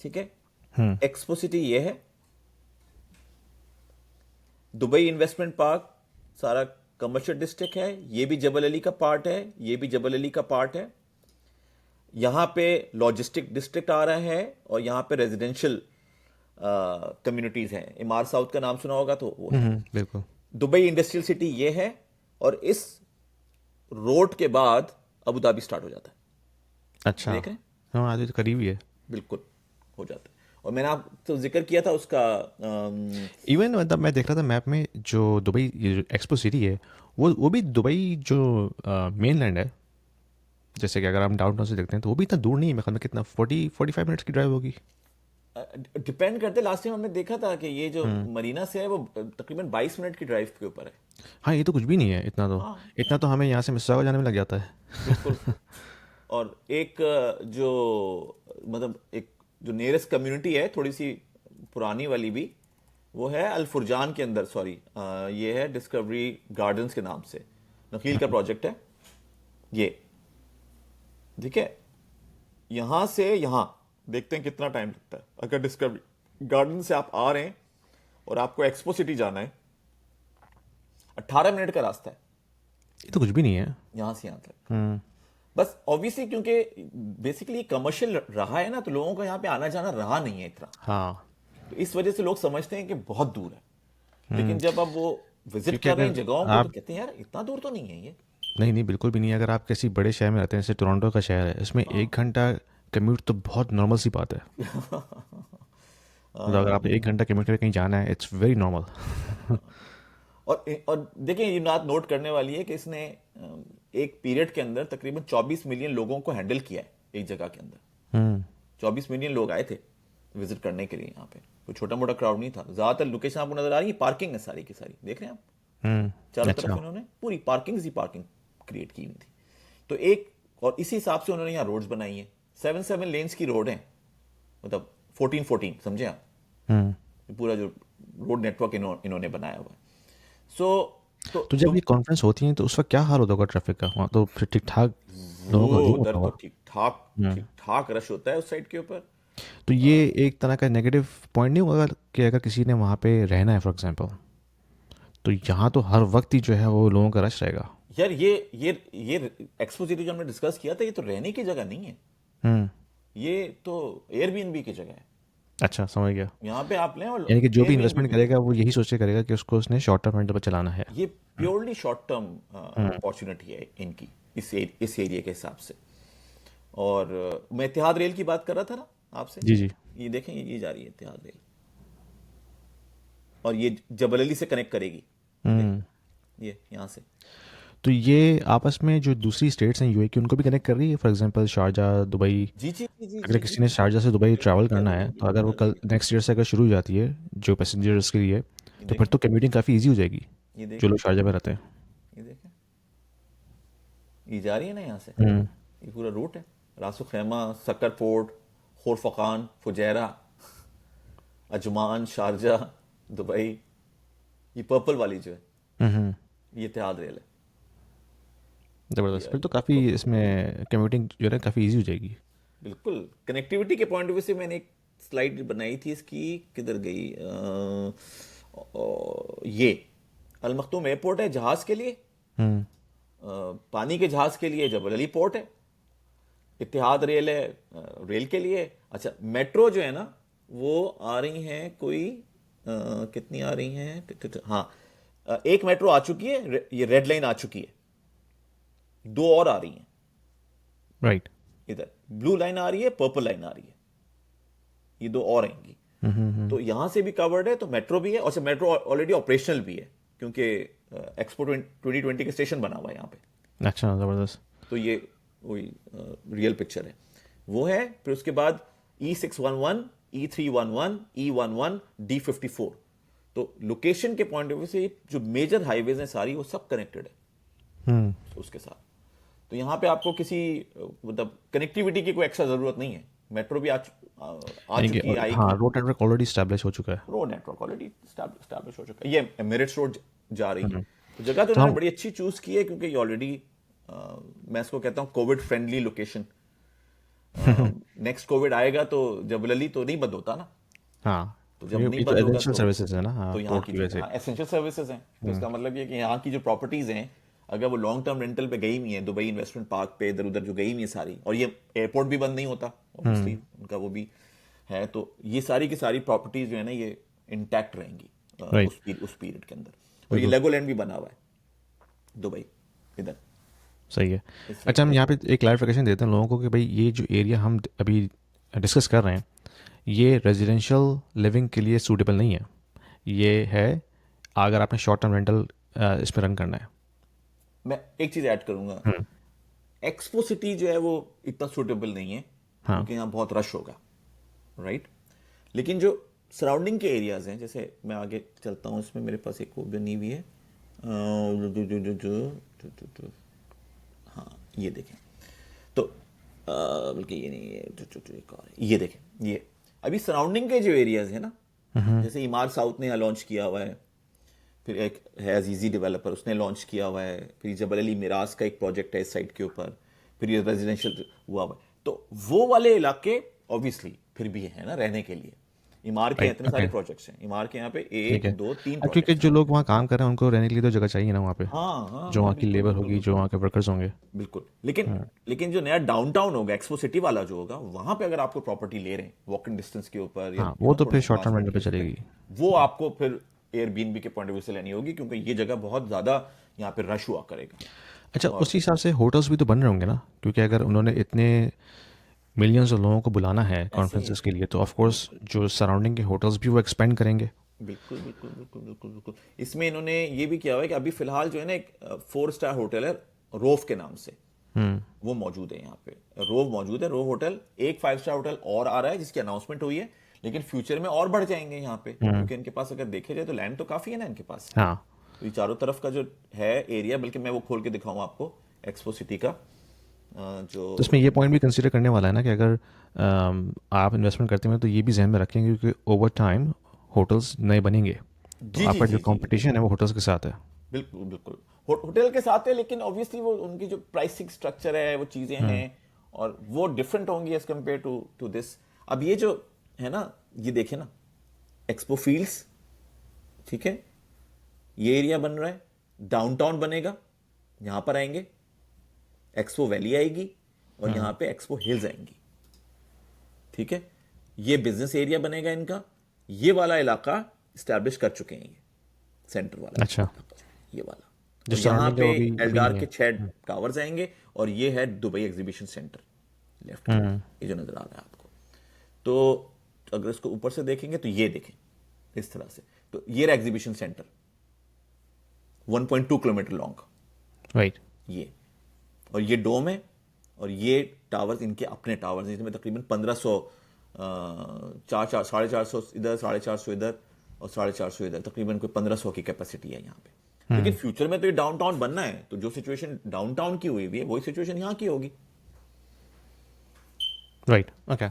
ठीक है। Expo City ये है, Dubai Investment Park सारा commercial district है, ये भी जबल अली का पार्ट है, ये भी जबल अली का पार्ट है। यहां पे लॉजिस्टिक डिस्ट्रिक्ट आ रहा है और यहां पे रेजिडेंशियल कम्युनिटीज हैं। इमार साउथ का नाम सुना होगा तो वो है। बिल्कुल। दुबई इंडस्ट्रियल सिटी ये है, और इस रोड के बाद अबू धाबी स्टार्ट हो जाता है। अच्छा, देख रहे हैं? हाँ, आज तो करीब ही है। बिल्कुल हो जाता है। और मैंने आप तो जिक्र किया था उसका इवन मतलब मैं देख रहा था मैप में, जो दुबई ये जो एक्सपो सिटी है, वो भी दुबई जो मेन लैंड है, जैसे कि अगर हम डाउनटाउन से देखते हैं तो वो भी इतना दूर नहीं है। मेरे ख्याल में कितना 45 मिनट्स की ड्राइव होगी। डिपेंड करते। लास्ट टाइम हमने देखा था कि ये जो मरीना से है वो तकरीबन 22 मिनट की ड्राइव के ऊपर है। हाँ, ये तो कुछ भी नहीं है इतना तो। इतना तो हमें यहाँ से मिस्सागा जाने में लग जाता है। बिल्कुल। और एक जो मतलब एक जो नियरेस्ट कम्युनिटी है थोड़ी सी पुरानी वाली भी, वो है अल फुरजान के अंदर, सॉरी ये है डिस्कवरी गार्डन्स के नाम से, नखील का प्रोजेक्ट है ये, ठीक है। यहां से यहां देखते हैं कितना टाइम लगता है। अगर डिस्कवरी गार्डन से आप आ रहे हैं और आपको एक्सपो सिटी जाना है, 18 मिनट का रास्ता है। ये तो कुछ भी नहीं है यहां से यहां तक। बस ऑब्वियसली क्योंकि बेसिकली कमर्शियल रहा है ना, तो लोगों का यहाँ पे आना जाना रहा नहीं है इतना। हाँ, तो इस वजह से लोग समझते हैं कि बहुत दूर है, लेकिन जब अब वो विजिट क्योंकि कर रहे हैं अगर जगहों को आप तो कहते हैं यार इतना दूर तो नहीं है ये। नहीं नहीं, बिल्कुल भी नहीं है। अगर आप किसी बड़े शहर में रहते हैं, जैसे टोरंटो का शहर है, इसमें 1 घंटा कम्यूट तो बहुत नॉर्मल सी बात है। मतलब अगर आप 1 घंटा कम्यूट करके कहीं जाना है, इट्स वेरी नॉर्मल। और देखिए ये बात नोट करने वाली है कि इसने एक पीरियड के अंदर तकरीबन 24 मिलियन लोगों को हैंडल किया है एक जगह के अंदर। 24 मिलियन लोग आए थे विजिट करने के लिए यहाँ पे। कोई छोटा मोटा क्राउड नहीं था। ज्यादातर लोकेशन आपको नजर आ रही है, पार्किंग है सारी की सारी, देख रहे हैं आप चारों तरफ इन्होंने पूरी पार्किंग क्रिएट की हुई थी। तो एक और इसी हिसाब से उन्होंने यहाँ रोड्स बनाई है। 7 लेन्स की रोड है, मतलब 14 समझे आप, पूरा जो रोड नेटवर्क इन्होंने बनाया हुआ है। तो जब ये कॉन्फ्रेंस होती है तो उस वक्त क्या हाल होता होगा ट्रैफिक का? वहाँ तो फिर ठीक ठाक लोगों का नहीं होता उधर तो होगा। ठीक ठाक रश होता है उस साइड के ऊपर। तो ये एक तरह का नेगेटिव पॉइंट नहीं होगा कि अगर किसी ने वहाँ पे रहना है फॉर एग्जांपल, तो यहाँ तो हर वक्त ही जो है वो लोगों का रश रहेगा। यार ये एक्सपो सिटी जो हमने डिस्कस किया था, ये तो रहने की जगह नहीं है, ये तो एयरबीएनबी की जगह है। अच्छा, समझ गया। यहाँ पे आप लें और यानी कि जो भी Airbnb इन्वेस्टमेंट करेगा वो यही सोच के करेगा कि उसको उसने शॉर्ट टर्म रेंटल पर चलाना है। ये प्योरली शॉर्ट टर्म अपॉर्चुनिटी है इनकी इस एरिया के हिसाब से। और मैं इत्तेहाद रेल की बात कर रहा था ना आपसे। जी जी। ये देखें, ये जा रही है इत्तेहाद रेल, और ये जबल अली से कनेक्ट करेगी ये यहाँ से। तो ये आपस में जो दूसरी स्टेट्स हैं यूए की, उनको भी कनेक्ट कर रही है। For example Sharjah, Dubai. जी जी जी जी अगर किसी ने शारजाह से दुबई ट्रैवल करना है, तो अगर वो कल नेक्स्ट ईयर से अगर शुरू हो जाती है जो पैसेंजर्स के लिए, तो फिर तो कम्यूटिंग काफ़ी ईजी हो जाएगी जो लोग शारजाह में रहते हैं। ये देखें, ये जा रही है ना यहाँ से, ये पूरा रूट है। Ras Khaimah, Sakkar fort, Khorfakkan, Fujairah, Ajman, Sharjah, Dubai, ये पर्पल वाली जो है ये इत्तेहाद रेल है। ज़बरदस्त। फिर तो काफ़ी इसमें कम्यूटिंग जो है काफ़ी ईजी हो जाएगी। बिल्कुल। कनेक्टिविटी के पॉइंट ऑफ व्यू से मैंने एक स्लाइड बनाई थी इसकी, किधर गई, ये अल मखतूम एयरपोर्ट है जहाज के लिए, पानी के जहाज के लिए जबल अली पोर्ट है, इत्तेहाद रेल है रेल के लिए। अच्छा, मेट्रो जो है ना वो आ रही हैं कोई कितनी आ रही हैं, हाँ एक मेट्रो आ चुकी है, ये रेड लाइन आ चुकी है, दो और आ रही हैं राइट। इधर, ब्लू लाइन आ रही है, पर्पल लाइन आ रही है, ये दो और आएंगी। तो यहां से भी कवर्ड है, तो मेट्रो भी है, और मेट्रो ऑलरेडी ऑपरेशनल भी है क्योंकि एक्सपो 2020 के स्टेशन बना हुआ है यहाँ पे। अच्छा, ज़बरदस्त। तो ये वही रियल पिक्चर है वो है। फिर उसके बाद E611, E311, E11, D54। तो लोकेशन के पॉइंट ऑफ व्यू से जो मेजर हाईवेज हैं सारी वो सब कनेक्टेड है उसके साथ। तो यहाँ पे आपको किसी मतलब कनेक्टिविटी की कोई एक्स्ट्रा जरूरत नहीं है। मेट्रो भी आ चुकी है, आएगी। हाँ, रोड नेटवर्क ऑलरेडी स्टैब्लिश हो चुका है। रोड नेटवर्क ऑलरेडी स्टैब्लिश हो चुका है। ये एमिरेट्स रोड जा रही है, तो जगह तो तो उन्होंने हम बड़ी अच्छी चूज की है क्योंकि ये ऑलरेडी मैं इसको कहता हूँ Covid friendly location. Next Covid आएगा तो जबलली तो नहीं बंद होता ना, हाँ, तो जब नहीं ये तो बंद होगा एसेंशियल सर्विसेज है ना, हाँ, तो यहाँ पोर्ट की की वजह से। एसेंशियल सर्विसेज हैं। तो इसका मतलब ये कि यहाँ की जो प्रॉपर्टीज हैं अगर वो लॉन्ग टर्म रेंटल पे गई हुई हैं, दुबई इन्वेस्टमेंट पार्क पे इधर उधर जो गई हुई है सारी, और ये एयरपोर्ट भी बंद नहीं होता ऑब्वियसली, उनका वो भी है, तो ये सारी की सारी प्रॉपर्टीज जो है ना ये इंटैक्ट रहेंगी Right. उस पीरियड के अंदर। और ये लेगोलैंड भी बना हुआ है दुबई इधर। सही है। अच्छा, हम यहाँ पे एक क्लैरिफिकेशन देते हैं लोगों को कि भाई ये जो एरिया हम अभी डिस्कस कर रहे हैं ये रेजिडेंशियल लिविंग के लिए सूटेबल नहीं है। ये है अगर आपने शॉर्ट टर्म रेंटल इस पर रन करना है। मैं एक चीज ऐड करूंगा, एक्सपो सिटी जो है वो इतना सूटेबल नहीं है क्योंकि यहाँ बहुत रश होगा, राइट। लेकिन जो सराउंडिंग के एरियाज हैं, जैसे मैं आगे चलता हूँ, इसमें मेरे पास एक वो बनी हुई है, हाँ ये देखें, तो बल्कि ये नहीं है, एक और है, ये देखें, ये अभी सराउंडिंग के जो एरियाज है ना, जैसे इमार साउथ ने यहाँ लॉन्च किया हुआ है, फिर एक है अजीजी डेवलपर उसने लॉन्च किया हुआ है, फिर जबल अली मिराज का एक प्रोजेक्ट है इस साइड के ऊपर, फिर ये रेजिडेंशियल हुआ हुआ है। तो वो वाले इलाके ऑब्वियसली फिर भी है ना रहने के लिए। इमार के इतने सारे प्रोजेक्ट्स हैं, इमार के यहाँ पे एक दो तीन क्योंकि प्रोजेक्ट्स जो लोग वहाँ काम कर रहे हैं उनको रहने के लिए तो जगह चाहिए ना वहाँ पे, हाँ जो वहाँ की लेबर होगी, जो वहाँ के वर्कर्स होंगे। बिल्कुल। लेकिन जो नया डाउनटाउन होगा, एक्सपो सिटी वाला जो होगा, वहां पे अगर आपको प्रॉपर्टी ले रहे हैं वॉकिंग डिस्टेंस के ऊपर या हाँ, वो तो थोड़ा फिर सा शॉर्ट पास टर्म में रेंटल पे चलेगी। वो आपको फिर एयरबीएनबी के पॉइंट ऑफ व्यू से लेनी होगी क्योंकि ये जगह बहुत ज्यादा यहाँ पे रश हुआ करेगा। अच्छा, उसी हिसाब से होटल्स भी तो बन रहे होंगे ना, क्योंकि अगर उन्होंने इतने मिलियंस ऑफ लोगों को बुलाना है कॉन्फ्रेंसेस के लिए तो ऑफ कोर्स जो सराउंडिंग के होटल्स भी वो एक्सपेंड करेंगे। बिल्कुल बिल्कुल बिल्कुल बिल्कुल बिल्कुल। इसमें इन्होंने ये भी किया हुआ है कि अभी फिलहाल जो है ना एक 4 स्टार होटल है रोव के नाम से, वो मौजूद है यहाँ पे, रोव मौजूद है, रोव होटल। एक 5 स्टार होटल और आ रहा है जिसकी अनाउंसमेंट हुई है, लेकिन फ्यूचर में और बढ़ जाएंगे यहाँ पे क्योंकि इनके पास अगर देखे जाए तो लैंड तो काफी है ना इनके पास। हाँ, तो ये चारों तरफ का जो है एरिया, बल्कि मैं वो खोल के दिखाऊंगा आपको एक्सपो सिटी का जो। तो इसमें ये पॉइंट भी कंसीडर करने वाला है ना कि अगर आप इन्वेस्टमेंट करते हैं तो ये भी जहन में रखें क्योंकि ओवर टाइम होटल्स नए बनेंगे, तो आपका जो कंपटीशन है वो होटल्स के साथ है। बिल्कुल बिल्कुल होटल के साथ है, लेकिन ऑब्वियसली वो उनकी जो प्राइसिंग स्ट्रक्चर है वो चीजें हैं और वो डिफरेंट होंगी एज कम्पेयर टू दिस। अब ये जो है ना, ये देखे ना, एक्सपो फील्ड्स, ठीक है, ये एरिया बन रहा है, डाउनटाउन बनेगा, यहां पर आएंगे, एक्सपो वैली आएगी और यहां पे एक्सपो हिल्स आएंगी, ठीक है। ये बिजनेस एरिया बनेगा इनका, ये वाला इलाका स्टैब्लिश कर चुके हैं, ये सेंटर वाला। अच्छा, ये वाला जो तो यहाँ पे surrounding है वो अभी एल्डार नहीं के है। 6 टावर्स आएंगे और ये है दुबई एग्जीबिशन सेंटर लेफ्ट, ये जो नजर आ रहा है आपको। तो अगर इसको ऊपर से देखेंगे तो ये देखें इस तरह से, तो ये रहा exhibition centre 1.2 kilometre long, right. ये और ये डोम है और ये टावर्स इनके अपने टावर्स हैं, जिसमें तकरीबन 1500 450 इधर, 450 इधर और 450 इधर, तकरीबन कोई 1500 की कैपेसिटी है यहाँ पे। लेकिन फ्यूचर में तो ये डाउनटाउन बनना है, तो जो सिचुएशन डाउनटाउन की हुई है वही सिचुएशन यहाँ की होगी। Right, okay.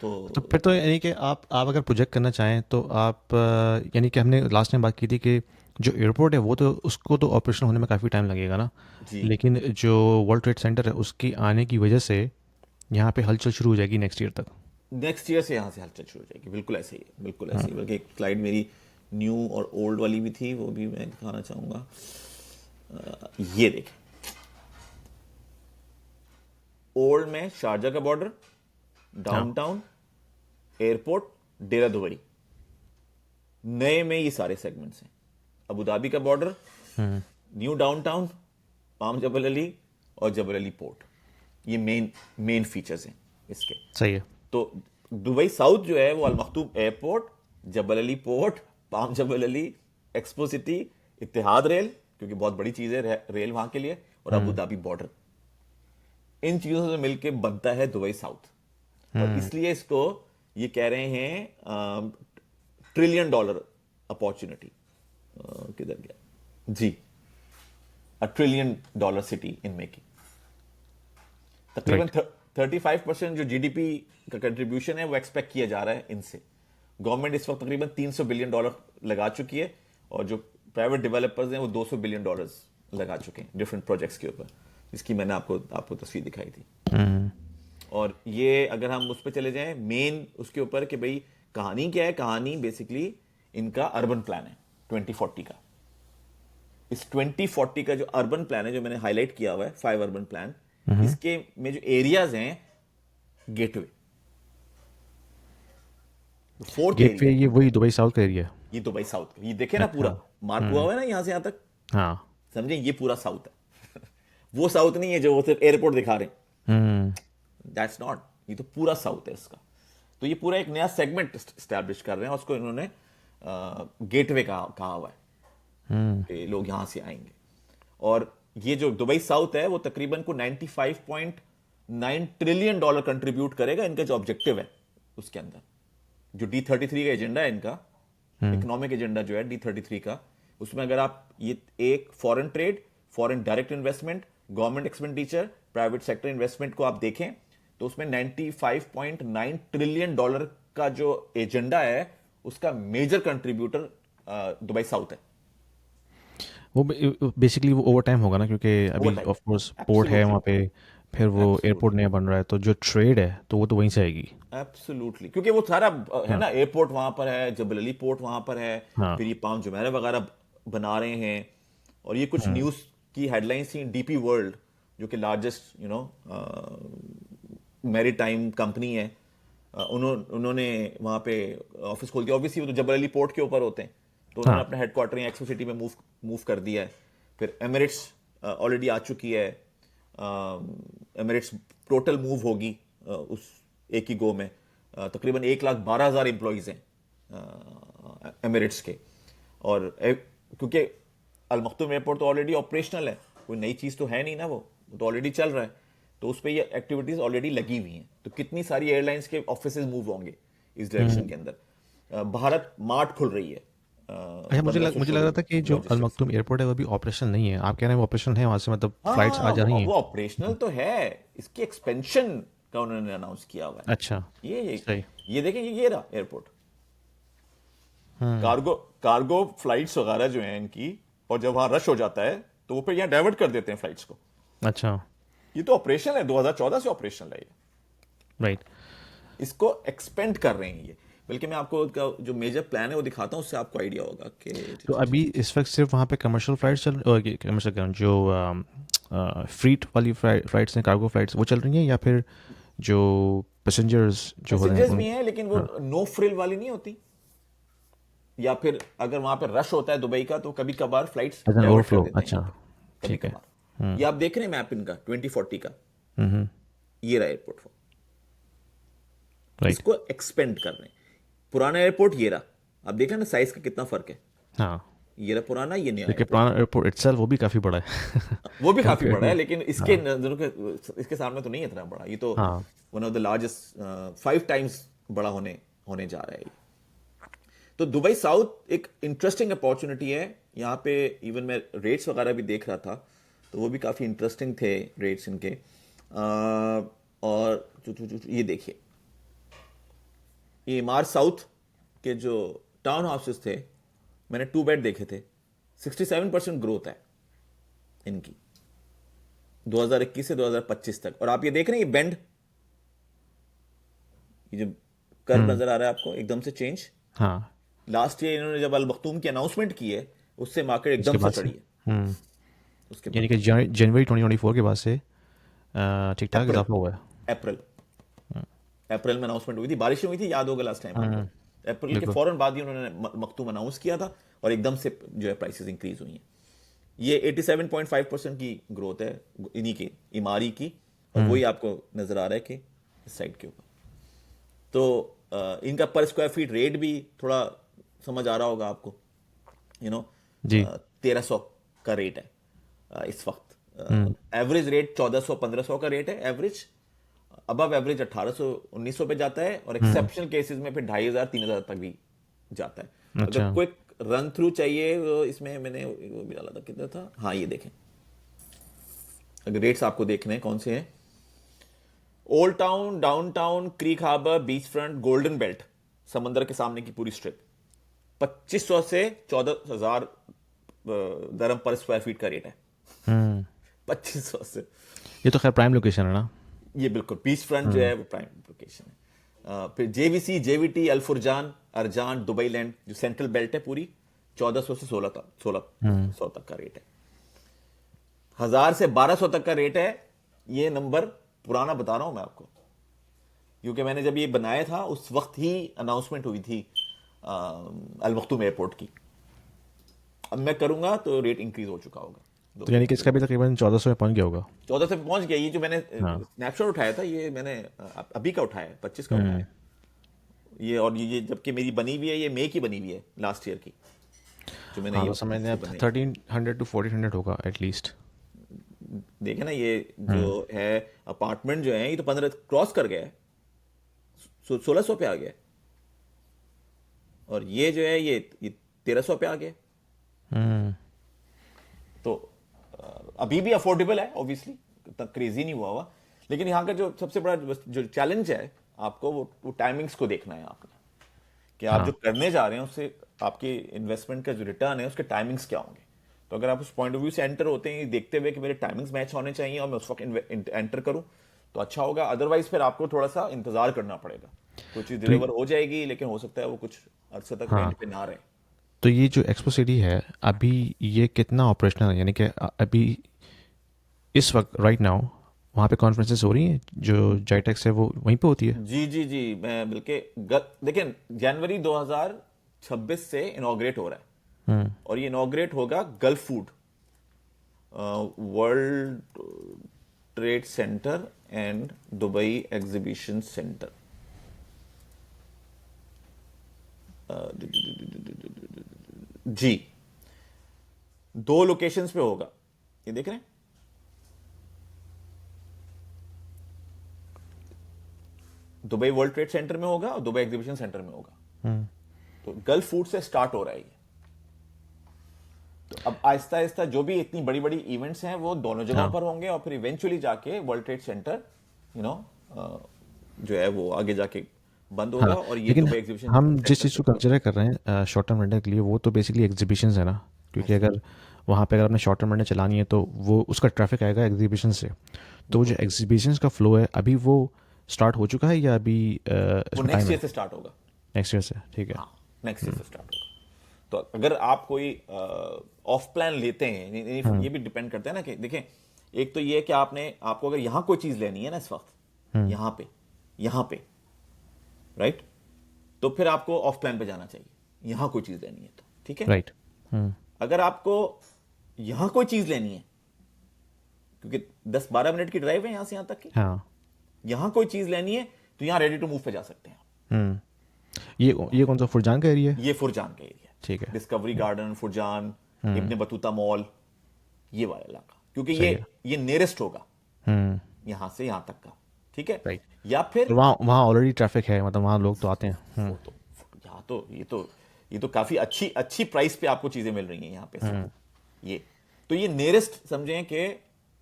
तो तो फिर तो यानी कि आप अगर प्रोजेक्ट करना चाहें तो आप यानी कि हमने लास्ट टाइम बात की थी कि जो एयरपोर्ट है वो तो उसको तो ऑपरेशन होने में काफ़ी टाइम लगेगा ना, लेकिन जो वर्ल्ड ट्रेड सेंटर है उसके आने की वजह से यहाँ पे हलचल शुरू हो जाएगी नेक्स्ट ईयर तक। नेक्स्ट ईयर से यहाँ से हलचल शुरू हो जाएगी, बिल्कुल ऐसे ही है, बिल्कुल ऐसे ही। बल्कि एक स्लाइड मेरी न्यू और ओल्ड वाली भी थी, वो भी मैं दिखाना चाहूँगा। ये देखें, ओल्ड में शारजा का बॉर्डर, डाउनटाउन, एयरपोर्ट, डेरा दुबई, नए में ये सारे सेगमेंट्स हैं। अबू धाबी का border, new downtown, palm Jebel Ali और जबल अली पोर्ट, ये मेन फीचर्स हैं इसके। सही है। तो दुबई साउथ जो है वो अल मखतूम एयरपोर्ट, जबल Ali port, palm Jebel Ali, expo city, इत्तेहाद रेल, क्योंकि बहुत बड़ी चीज है रेल वहां के लिए, और अबू धाबी बॉर्डर, इन चीजों से मिलकर बनता है दुबई साउथ। और इसलिए इसको ये कह रहे हैं $1 ट्रिलियन अपॉर्चुनिटी। किधर गया जी, $1 ट्रिलियन सिटी इन मेकिंग। तकरीबन 35% जो जीडीपी का कंट्रीब्यूशन है वो एक्सपेक्ट किया जा रहा है इनसे। गवर्नमेंट इस वक्त तकरीबन $300 बिलियन लगा चुकी है, और जो प्राइवेट डेवलपर्स हैं वो $200 बिलियन लगा चुके हैं डिफरेंट प्रोजेक्ट्स के ऊपर, जिसकी मैंने आपको तस्वीर दिखाई थी। और ये अगर हम उस पर चले जाएं मेन उसके ऊपर कि भाई कहानी क्या है, कहानी बेसिकली इनका अर्बन प्लान है 2040 का। इस 2040 का जो अर्बन प्लान है, जो मैंने हाईलाइट किया हुआ है 5 अर्बन प्लान, इसके में जो एरियाज हैं, गेटवे, फोर्थ गेटवे एरिया, ये वही दुबई साउथ का एरिया है। ये दुबई साउथ का, ये देखे ना पूरा मार्क हुआ हुआ है ना यहां से यहां तक, हाँ। समझे, ये पूरा साउथ है। वो साउथ नहीं है जो वो सिर्फ एयरपोर्ट दिखा रहे हैं, दैट्स नॉट, ये तो पूरा साउथ है इसका। तो ये पूरा एक नया सेगमेंट स्टैब्लिश कर रहे हैं, और उसको इन्होंने गेटवे कहा हुआ है कि लोग यहां से आएंगे। और ये जो दुबई साउथ है वो तकरीबन को $95.9 ट्रिलियन कंट्रीब्यूट करेगा, इनका जो ऑब्जेक्टिव है उसके अंदर। जो D33 का एजेंडा है इनका, इकोनॉमिक एजेंडा जो है D33 का, उसमें अगर आप ये एक foreign trade, foreign direct investment, government expenditure, private sector investment को आप देखें तो उसमें $95.9 ट्रिलियन का जो एजेंडा है उसका मेजर कंट्रीब्यूटर दुबई साउथ है। वो बेसिकली वो ओवर टाइम होगा ना, क्योंकि अभी Over time, of course port है वहाँ पे, फिर वो एयरपोर्ट नया बन रहा है, तो जो ट्रेड है तो वो तो वहीं से आएगी। एब्सोल्युटली, क्योंकि वो सारा है ना, एयरपोर्ट वहां पर है, जबल अली पोर्ट वहां पर है, हाँ। फिर ये पाम जुमेरा वगैरह बना रहे हैं। और ये कुछ न्यूज की हेडलाइंस थी, डीपी वर्ल्ड जो कि लार्जेस्ट मैरीटाइम कंपनी है, उन्होंने वहां पे ऑफिस खोल दिया। ऑब्वियसली वो तो जबल अली पोर्ट के ऊपर होते हैं, तो उन्होंने अपना हेडक्वार्टर यहाँ एक्सपो सिटी में मूव कर दिया है। फिर एमिरेट्स ऑलरेडी आ चुकी है, एमिरेट्स टोटल मूव होगी उस एक ही गो में। तकरीबन 1,12,000 एम्प्लॉइज हैं एमिरेट्स के। और क्योंकि अल मखतूम एयरपोर्ट तो ऑलरेडी ऑपरेशनल है, कोई नई चीज़ तो है नहीं ना, वो तो ऑलरेडी चल रहा है, तो उस पर ये एक्टिविटीज़ ऑलरेडी लगी हुई हैं। तो कितनी सारी एयरलाइंस के ऑफिसेज मूव होंगे इस डायरेक्शन के अंदर। भारत मार्ट खुल रही है। अच्छा, मुझे लग रहा था कि जो अल मखतूम एयरपोर्ट है वो अभी ऑपरेशन नहीं है। आप कह रहे हैं वो ऑपरेशन है वहाँ से, मतलब फ्लाइट्स आ जा रही हैं? वो ऑपरेशनल तो है, इसकी एक्सपेंशन का उन्होंने अनाउंस किया हुआ है। अच्छा, सही। ये देखें, ये रहा एयरपोर्ट, कार्गो फ्लाइट्स वगैरह जो हैं इनकी, और जब वहां रश हो जाता है तो वो फिर यहाँ डाइवर्ट कर देते हैं फ्लाइट्स को। अच्छा, ये तो ऑपरेशन है, 2014 से ऑपरेशनल है ये, राइट। इसको एक्सपेंड कर रहे हैं ये। बल्कि मैं आपको जो मेजर प्लान है वो दिखाता हूँ, उससे आपको आइडिया होगा कि तो अभी इस वक्त सिर्फ वहाँ पे कमर्शियल फ्लाइट्स कमर्शियल जो फ्रीट वाली फ्लाइट्स हैं, कार्गो फ्लाइट्स, वो चल रही हैं, या फिर जो पैसेंजर्स जो हो रहे हैं भी हैं, लेकिन वो नो फ्रिल वाली नहीं होती। या फिर अगर वहां पे रश होता है दुबई का तो कभी कभार फ्लाइट्स ओवरफ्लो। अच्छा, ठीक है। ये आप देख रहे हैं मैप इनका 2040 का, ये रहा एयरपोर्ट, इसको एक्सपेंड कर रहे हैं। पुराना एयरपोर्ट ये रहा, आप देख रहे हैं ना साइज का कितना फर्क है। हाँ, ये रहा पुराना, ये नया। लेकिन पुराना एयरपोर्ट इटसेल्फ वो भी काफी बड़ा है। वो भी काफी बड़ा है, लेकिन इसके सामने तो नहीं इतना बड़ा। ये तो one of the largest 5 times बड़ा होने जा रहा है। तो दुबई साउथ एक इंटरेस्टिंग अपॉर्चुनिटी है। यहाँ पे इवन मैं रेट्स वगैरह भी देख रहा था, तो वो भी काफ़ी इंटरेस्टिंग थे रेट्स इनके। और ये देखिए, ये मार साउथ के जो टाउन हाउसेस थे, मैंने 2 बेड देखे थे, 67% ग्रोथ है इनकी 2021 से 2025 तक। और आप ये देख रहे हैं, ये बेंड, ये जो कर्व नजर आ रहा है आपको, एकदम से चेंज। हाँ, लास्ट ईयर इन्होंने जब अल मखतूम की अनाउंसमेंट की है, उससे मार्केट एकदम से चढ़ी है। उसके यानी कि जनवरी 2024 के बाद से ठीक ठाक अप्रैल इजाफा हुआ है। अप्रैल अप्रैल में अनाउंसमेंट हुई थी, बारिशें हुई थी, याद होगा लास्ट टाइम आपको। अप्रैल के बिल्कुल। फौरन बाद ही उन्होंने मखतूम अनाउंस किया था और एकदम से जो है प्राइसेस इंक्रीज हुई हैं। ये 87.5% की ग्रोथ है इन्हीं की इमारी की, और वही आपको नजर आ रहा है कि इस साइड के ऊपर। तो इनका पर स्क्वायर फीट रेट भी थोड़ा समझ आ रहा होगा आपको, यू नो जी। 1300 का रेट है इस वक्त। एवरेज रेट 1400-1500 का रेट है एवरेज। अबव एवरेज 1800-1900 पे जाता है, और एक्सेप्शनल केसेस में फिर 2500-3000 तक भी जाता है। अगर अच्छा। क्विक रन थ्रू चाहिए तो इसमें मैंने वो भी डाला था, कितना था, हाँ ये देखें, अगर रेट्स आपको देखने हैं कौन से हैं। Old Town, Downtown, Creek Harbour, Beachfront, Golden Belt, समंदर के सामने की पूरी स्ट्रिप, 2500 से 14,000 दरम पर स्क्वायर फीट का रेट है। हम्म 2500 से। ये तो खैर प्राइम लोकेशन है ना। ये बिल्कुल बीच फ्रंट जो है वो प्राइम लोकेशन है। फिर JVC, JVT, Al Furjan, Arjan, Dubai land जो सेंट्रल बेल्ट है पूरी, 1400 से 1600 तक का रेट है। 1000 से 1200 तक का रेट है। ये नंबर पुराना बता रहा हूं मैं आपको, क्योंकि मैंने जब ये बनाया था उस वक्त ही अनाउंसमेंट हुई थी अल मख्तूम एयरपोर्ट की। अब मैं करूंगा तो रेट इंक्रीज हो चुका होगा। तो यानी कि इसका भी तकरीबन 1400 में पहुंच गया होगा। 14 से पहुंच गया। ये जो मैंने हाँ। स्नैपशॉट उठाया था, ये मैंने अभी का उठाया है, 25 का उठाया है ये। और ये जबकि मेरी बनी हुई है, ये मई की बनी हुई है, लास्ट ईयर की जो मैंने हाँ ये तो समझने बनाई। 1300 to 1400 होगा एटलीस्ट। देखे ना, ये जो है अपार्टमेंट जो है, ये तो 15 क्रॉस कर गया है, 1600 पे आ गया है। और ये जो है ये 1300 पे आ गया है। हम्म तो अभी भी अफोर्डेबल है ऑब्वियसली, इतना क्रेजी नहीं हुआ हुआ। लेकिन यहाँ का जो सबसे बड़ा जो चैलेंज है आपको, वो टाइमिंग्स को देखना है आपने, कि आप जो करने जा रहे हैं उससे आपके इन्वेस्टमेंट का जो रिटर्न है उसके टाइमिंग्स क्या होंगे। तो अगर आप उस पॉइंट ऑफ व्यू से एंटर होते हैं देखते हुए कि मेरे टाइमिंग्स मैच होने चाहिए और मैं उस वक्त एंटर करूं, तो अच्छा होगा। अदरवाइज फिर आपको थोड़ा सा इंतजार करना पड़ेगा। कोई चीज़ डिलीवर हो जाएगी, लेकिन हो सकता है वो कुछ अरसे तक रेंट पे ना रहे। तो ये जो एक्सपो सिटी है अभी ये कितना ऑपरेशनल है, यानी कि अभी इस वक्त राइट नाउ वहाँ पे कॉन्फ्रेंसेस हो रही हैं जो जाइटेक्स है वो वहीं पे होती है? जी जी जी, मैं बल्कि देखिए जनवरी 2026 से इनॉग्रेट हो रहा है, और ये इनॉग्रेट होगा Gulfood World Trade Centre and Dubai Exhibition Centre. जी, 2 लोकेशंस पे होगा, ये देख रहे हैं। दुबई वर्ल्ड ट्रेड सेंटर में होगा और दुबई एग्जीबिशन सेंटर में होगा। तो गल्फ फूड से स्टार्ट हो रहा है ये। तो अब आहिस्ता आहिस्ता जो भी इतनी बड़ी बड़ी इवेंट्स हैं वो दोनों जगहों पर होंगे, और फिर इवेंचुअली जाके वर्ल्ड ट्रेड सेंटर जो है वो आगे जाके बंद होगा, और ये लेकिन दुबई एग्जीबिशन हम जिस चीज़ को कंसिडर कर रहे हैं शॉर्ट टर्म रेंटल के लिए वो तो बेसिकली एग्जीबिशंस है ना, क्योंकि अगर वहाँ पे अगर आपने शॉर्ट टर्म रेंटल चलानी है तो वो उसका ट्रैफिक आएगा एग्जीबिशन से। तो जो एग्जीबिशंस का फ्लो है अभी वो स्टार्ट हो चुका है या अभी वो इसमें नेक्स्ट टाइम ईयर है? से स्टार्ट होगा। नेक्स्ट ईयर से, ठीक है। हाँ, नेक्स्ट ईयर से स्टार्ट होगा। तो अगर आप कोई ऑफ प्लान लेते हैं, ये भी डिपेंड करता है ना कि देखें, एक तो ये है कि आपको अगर यहाँ कोई चीज लेनी है ना इस वक्त, यहाँ पे राइट, तो फिर आपको ऑफ प्लान पे जाना चाहिए, यहाँ कोई चीज लेनी है तो, ठीक है। राइट। अगर आपको यहाँ कोई चीज लेनी है, क्योंकि 10-12 मिनट की ड्राइव है यहाँ से यहाँ तक की, हाँ। यहाँ कोई चीज लेनी है तो यहाँ रेडी टू मूव पे जा सकते हैं। ये कौन सा फुरजान का एरिया है? ये फुरजान का एरिया, ठीक है। Discovery garden, फुरजान, Ibn Battuta mall, ये वाला इलाका, क्योंकि सही है। ये नियरेस्ट होगा यहाँ से यहाँ तक का, ठीक है। राइट। या फिर तो वहाँ ऑलरेडी ट्रैफिक है, मतलब वहाँ लोग तो आते हैं। वो तो यहाँ तो ये तो काफी अच्छी प्राइस पे आपको चीजें मिल रही हैं यहाँ पे से। ये नियरेस्ट समझें कि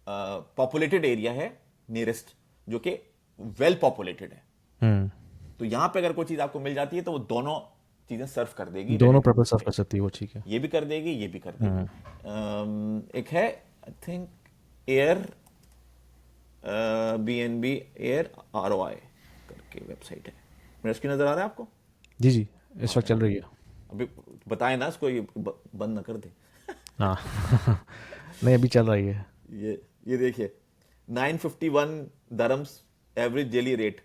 पॉपुलेटेड एरिया है, नियरेस्ट, जो कि वेल पॉपुलेटेड है। तो यहाँ पे अगर कोई चीज आपको मिल जाती है तो वो दोनों चीजें सर्व कर देगी, दोनों पर्पज सर्व कर सकती है वो, ठीक है। ये भी कर देगी, ये भी कर देगी। एक है I think air BNB air ROI करके वेबसाइट है, मेरा स्क्रीन नजर आ रहा है आपको? जी जी, इस वक्त चल रही है। अभी बताएं ना इसको, ये बंद ना कर दे। हाँ नहीं अभी चल रही है। ये देखिए, 951 dirhams एवरेज डेली रेट।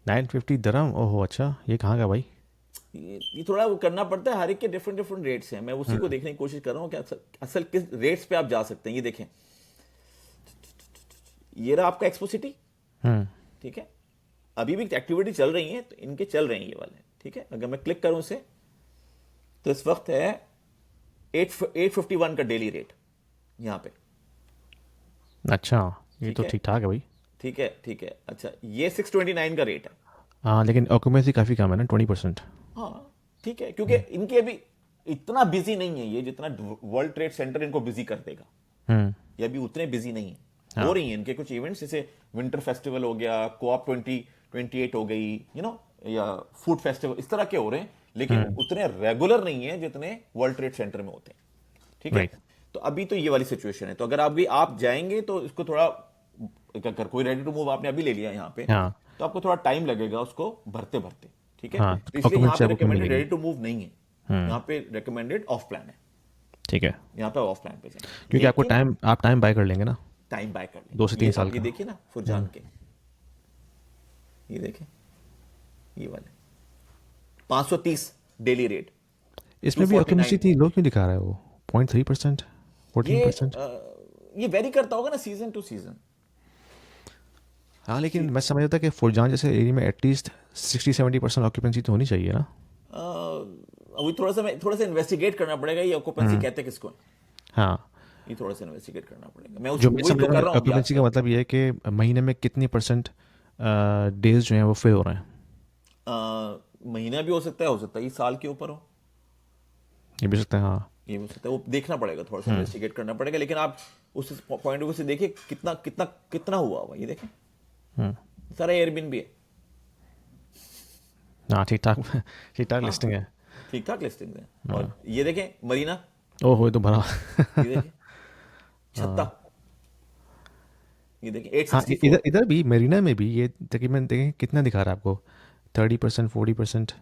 950 दरम, ओहो अच्छा, ये कहाँ का भाई? ये थोड़ा वो करना पड़ता है, हर एक के डिफरेंट डिफरेंट रेट्स हैं, मैं उसी को देखने की कोशिश कर रहा हूँ कि असल किस रेट्स पे आप जा सकते हैं। ये देखें, ये रहा आपका एक्सपो सिटी, हम्म ठीक है, अभी भी एक्टिविटी चल रही है, तो इनके चल रहे हैं ये वाले, ठीक है। अगर मैं क्लिक करूं इसे तो इस वक्त है 851 का डेली रेट यहाँ पे, अच्छा, ये ठीक तो है, ठीक ठाक है भाई। ठीक है, ठीक है। अच्छा, ये 629 का रेट है। हाँ लेकिन ऑक्यूपेंसी काफ़ी कम है ना, 20%। हाँ ठीक है, क्योंकि इनके अभी इतना बिजी नहीं है ये, जितना वर्ल्ड ट्रेड सेंटर इनको बिजी कर देगा, हम्म ये अभी उतने बिजी नहीं है। हो रही हैं इनके कुछ इवेंट्स, जैसे विंटर फेस्टिवल हो गया, कोऑप 2028 हो गई, या फूड फेस्टिवल, इस तरह के हो रहे हैं, लेकिन उतने रेगुलर नहीं है जितने वर्ल्ड ट्रेड सेंटर में होते हैं, ठीक है। राइट। तो अभी तो ये वाली सिचुएशन है, तो अगर अभी आप जाएंगे तो इसको थोड़ा, अगर कोई रेडी टू मूव आपने अभी ले लिया यहाँ पे, हाँ तो आपको थोड़ा टाइम लगेगा उसको भरते भरते, ठीक है। हाँ, तो इसलिए यहाँ occupancy पे आपको कम रिकमेंडेड मिलेगी। रेडी टू मूव नहीं है, यहाँ पे रिकमेंडेड ऑफ प्लान है, ठीक है, यहाँ पे ऑफ प्लान पे जाए, क्योंकि आपको लेकिन आप टाइम बाय कर लेंगे ना, टाइम बाय कर लें। 2 से 3 साल ये का। देखिए ना फुरजान के, ये देखें, ये वाले 530 डेली रेट, इसमें भी 249। ऑक्यूपेंसी थी, लो क्यों दिखा रहा है वो 0.3%, ये 14%? ये वेरी करता होगा ना सीजन टू सीजन। हाँ लेकिन मैं समझ रहा था कि फुरजान जैसे एरिया में एटलीस्ट 60-70% ऑक्यूपेंसी तो होनी चाहिए ना। अभी थोड़ा सा इन्वेस्टिगेट करना पड़ेगा, ये ऑक्यूपेंसी कहते किसको है, हाँ, ये थोड़ा सा इन्वेस्टिगेट करना पड़ेगा। मैं जो मैं वही समझ तो रहा कर हूँ रहा हूँ अभी ऑक्यूपेंसी का आपको। मतलब ये है कि महीने में कितनी परसेंट डेज जो हैं वो फिल हो रहे हैं। महीना भी हो सकता है, ये साल के ऊपर हो, ये भी सकते हैं, हाँ। ये भी हो सकता है, वो देखना पड़ेगा, थोड़ा सा इन्वेस्टिगेट करना पड़ेगा। लेकिन आप उस पॉइंट ऑफ व्यू से देखिए कितना कितना कितना हुआ ये देखें, सारा एयरबिनबी है, हाँ ठीक ठाक लिस्टिंग है। ठीक ठाक लिस्टिंग है। और ये देखें मरीना, ओहो, ये तो भरा। ये देखें छत्ता, ये देखें हाँ, 864। इधर इधर भी मेरीना में भी ये तकरीबन देखें कितना दिखा रहा है आपको, 30%, 40%।